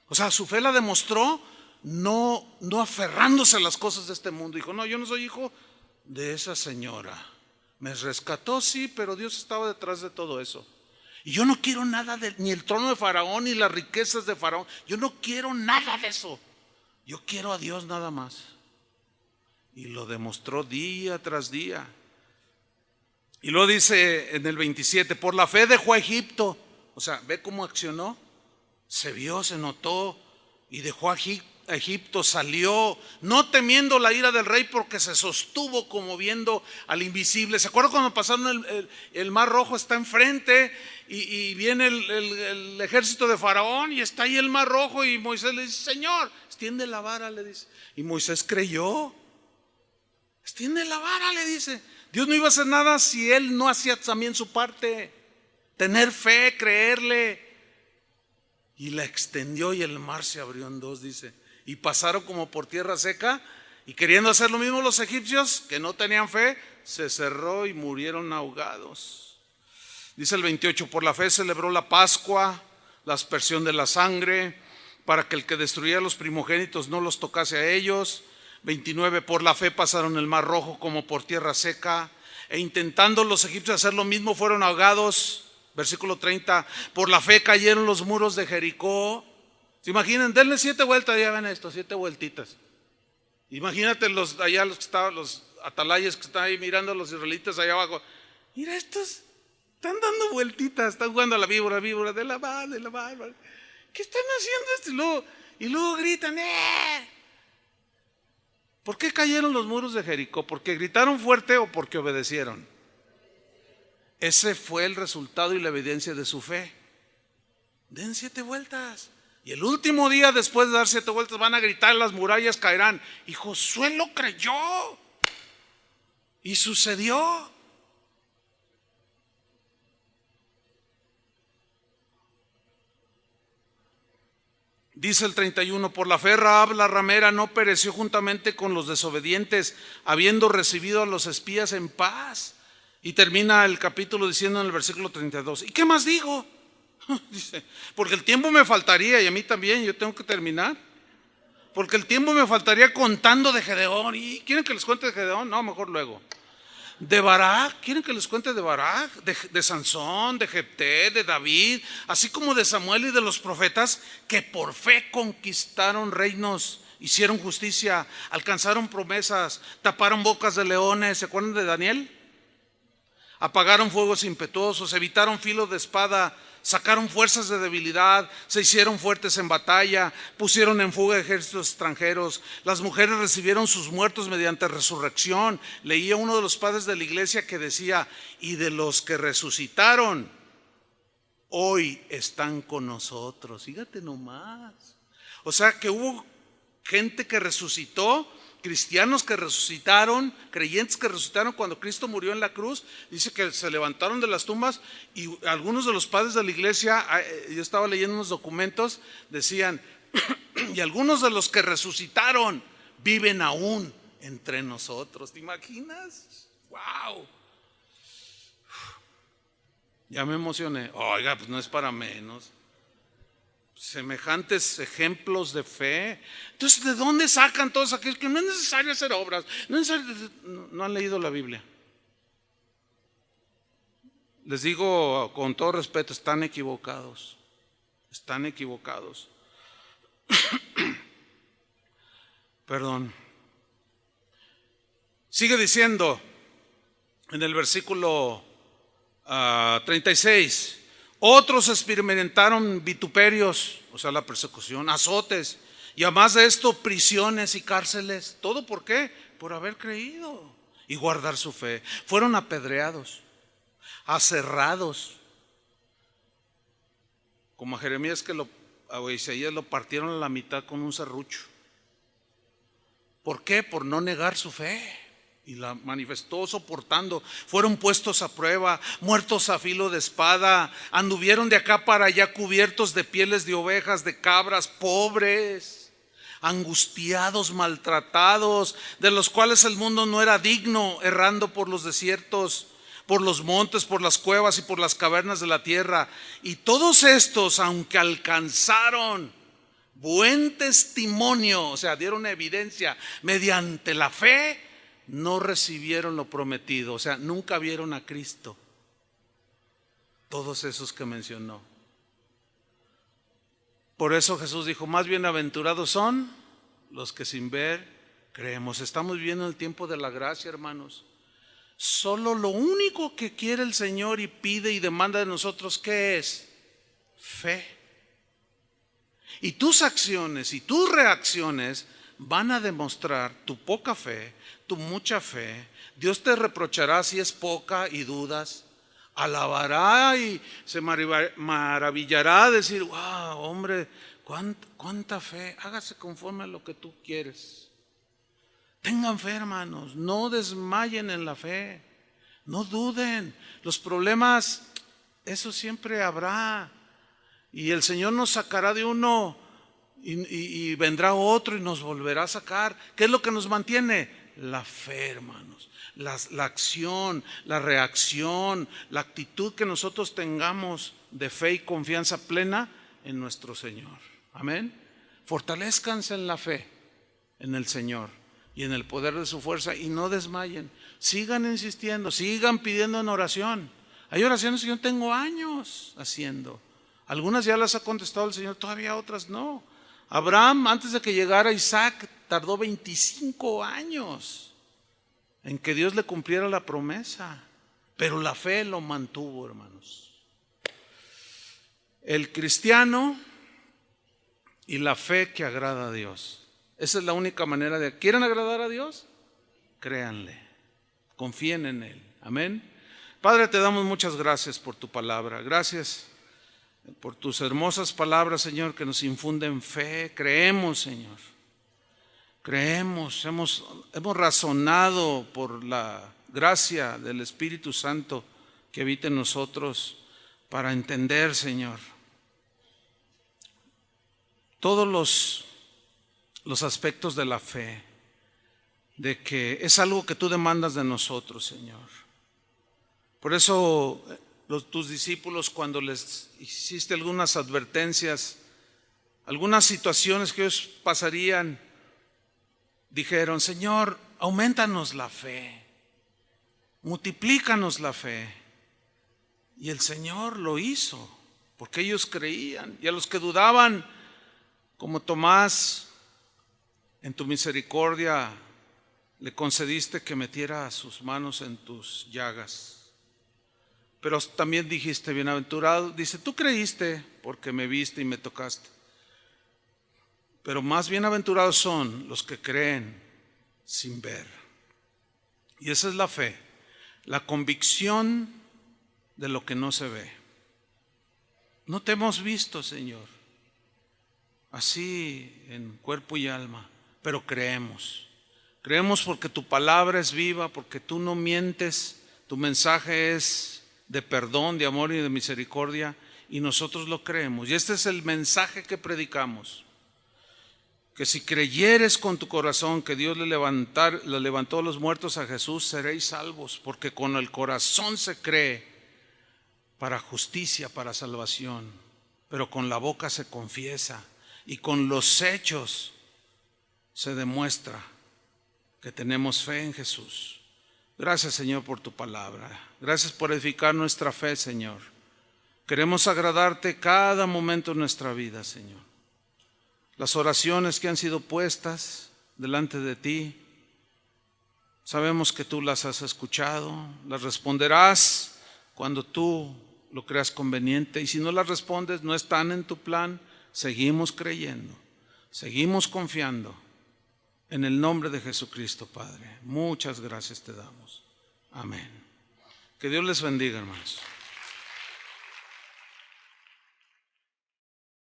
O sea, su fe la demostró no aferrándose a las cosas de este mundo. Dijo, no, yo no soy hijo de esa señora. Me rescató, sí, pero Dios estaba detrás de todo eso. Y yo no quiero nada ni el trono de Faraón, ni las riquezas de Faraón. Yo no quiero nada de eso. Yo quiero a Dios nada más. Y lo demostró día tras día. Y luego dice en el 27, por la fe dejó a Egipto. O sea, ¿ve cómo accionó? Se vio, se notó y dejó a Egipto, salió, no temiendo la ira del rey, porque se sostuvo como viendo al invisible. ¿Se acuerdan cuando pasaron el mar rojo? Está enfrente y viene el ejército de Faraón y está ahí el mar rojo, y Moisés le dice, Señor, extiende la vara, le dice. Y Moisés creyó. Extiende la vara, le dice. Dios no iba a hacer nada si él no hacía también su parte. Tener fe, creerle. Y la extendió y el mar se abrió en 2, dice. Y pasaron como por tierra seca, y queriendo hacer lo mismo los egipcios, que no tenían fe, se cerró y murieron ahogados. Dice el 28, por la fe celebró la Pascua, la aspersión de la sangre, para que el que destruía a los primogénitos no los tocase a ellos. 29, por la fe pasaron el mar rojo como por tierra seca, e intentando los egipcios hacer lo mismo fueron ahogados. Versículo 30, por la fe cayeron los muros de Jericó. ¿Se imaginan? Denle 7 vueltas, ya ven esto, 7 vueltitas. Imagínate los atalayes que están ahí mirando a los israelitas allá abajo. Mira estos, están dando vueltitas, están jugando a la víbora, de la mar. ¿Qué están haciendo esto? Y luego gritan, ¡eh! ¿Por qué cayeron los muros de Jericó? ¿Porque gritaron fuerte o porque obedecieron? Ese fue el resultado y la evidencia de su fe. Den 7 vueltas. Y el último día, después de dar 7 vueltas, van a gritar, las murallas caerán. Y Josué lo creyó. Y sucedió. Dice el 31, por la fe Rahab la ramera no pereció juntamente con los desobedientes, habiendo recibido a los espías en paz. Y termina el capítulo diciendo en el versículo 32, ¿y qué más digo? Dice, porque el tiempo me faltaría, y a mí también, yo tengo que terminar. Porque el tiempo me faltaría contando de Gedeón. ¿Y quieren que les cuente de Gedeón? No, mejor luego. De Barak, ¿quieren que les cuente de Barak? De Sansón, de Jefté, de David, así como de Samuel y de los profetas que por fe conquistaron reinos, hicieron justicia, alcanzaron promesas, taparon bocas de leones. ¿Se acuerdan de Daniel? Apagaron fuegos impetuosos, evitaron filo de espada, sacaron fuerzas de debilidad, se hicieron fuertes en batalla, pusieron en fuga ejércitos extranjeros. Las mujeres recibieron sus muertos mediante resurrección. Leía uno de los padres de la iglesia que decía, y de los que resucitaron, hoy están con nosotros. Fíjate nomás. O sea que hubo gente que resucitó, cristianos que resucitaron, creyentes que resucitaron cuando Cristo murió en la cruz. Dice que se levantaron de las tumbas y algunos de los padres de la iglesia, yo estaba leyendo unos documentos, decían, y algunos de los que resucitaron viven aún entre nosotros. ¿Te imaginas? ¡Wow! Ya me emocioné. Oiga, pues no es para menos. Semejantes ejemplos de fe. Entonces, ¿de dónde sacan todos aquellos que no es necesario hacer obras? No han leído la Biblia. Les digo con todo respeto, están equivocados. Están equivocados. Perdón. Sigue diciendo en el versículo 36. Otros experimentaron vituperios, o sea, la persecución, azotes, y además de esto, prisiones y cárceles. ¿Todo por qué? Por haber creído y guardar su fe. Fueron apedreados, aserrados, como a Jeremías a Isaías lo partieron a la mitad con un serrucho. ¿Por qué? Por no negar su fe. Y la manifestó soportando. Fueron puestos a prueba, muertos a filo de espada, anduvieron de acá para allá cubiertos de pieles de ovejas, de cabras, pobres, angustiados, maltratados, de los cuales el mundo no era digno, errando por los desiertos, por los montes, por las cuevas y por las cavernas de la tierra. Y todos estos, aunque alcanzaron buen testimonio, o sea, dieron evidencia mediante la fe, no recibieron lo prometido, o sea, nunca vieron a Cristo. Todos esos que mencionó. Por eso Jesús dijo, más bienaventurados son los que sin ver creemos. Estamos viviendo el tiempo de la gracia, hermanos. Solo lo único que quiere el Señor y pide y demanda de nosotros, ¿qué es? Fe. Y tus acciones y tus reacciones van a demostrar tu poca fe, tu mucha fe. Dios te reprochará si es poca y dudas. Alabará y se maravillará, decir, wow, hombre, cuánta fe. Hágase conforme a lo que tú quieres. Tengan fe, hermanos, no desmayen en la fe, no duden. Los problemas, eso siempre habrá. Y el Señor nos sacará de uno y vendrá otro y nos volverá a sacar. ¿Qué es lo que nos mantiene? La fe, hermanos. La acción, la reacción, la actitud que nosotros tengamos de fe y confianza plena en nuestro Señor. Amén. Fortalezcanse en la fe, en el Señor. y en el poder de su fuerza, y no desmayen. Sigan insistiendo, sigan pidiendo en oración. Hay oraciones que yo tengo años haciendo. Algunas ya las ha contestado el Señor, todavía otras no. Abraham, antes de que llegara Isaac, tardó 25 años en que Dios le cumpliera la promesa, pero la fe lo mantuvo, hermanos. El cristiano y la fe que agrada a Dios. Esa es la única manera de... ¿Quieren agradar a Dios? Créanle, confíen en Él. Amén. Padre, te damos muchas gracias por tu palabra. Gracias por tus hermosas palabras, Señor, que nos infunden fe. Creemos, Señor. Creemos, hemos razonado por la gracia del Espíritu Santo que habita en nosotros para entender, Señor, todos los aspectos de la fe, de que es algo que tú demandas de nosotros, Señor. Por eso tus discípulos, cuando les hiciste algunas advertencias, algunas situaciones que ellos pasarían, dijeron: Señor, aumentanos la fe, multiplícanos la fe. Y el Señor lo hizo, porque ellos creían. Y a los que dudaban, como Tomás, en tu misericordia le concediste que metiera sus manos en tus llagas. Pero también dijiste: bienaventurado, dice, tú creíste porque me viste y me tocaste. Pero más bienaventurados son los que creen sin ver. Y esa es la fe, la convicción de lo que no se ve. No te hemos visto, Señor, así en cuerpo y alma, pero creemos. Creemos porque tu palabra es viva, porque tú no mientes, tu mensaje es de perdón, de amor y de misericordia, y nosotros lo creemos. Y este es el mensaje que predicamos: que si creyeres con tu corazón que Dios le levantó a los muertos a Jesús, seréis salvos, porque con el corazón se cree para justicia, para salvación, pero con la boca se confiesa y con los hechos se demuestra que tenemos fe en Jesús. Gracias, Señor, por tu palabra. Gracias por edificar nuestra fe, Señor. Queremos agradarte cada momento de nuestra vida, Señor. Las oraciones que han sido puestas delante de ti, sabemos que tú las has escuchado, las responderás cuando tú lo creas conveniente, y si no las respondes, no están en tu plan. Seguimos creyendo, seguimos confiando en el nombre de Jesucristo, Padre. Muchas gracias te damos. Amén. Que Dios les bendiga, hermanos.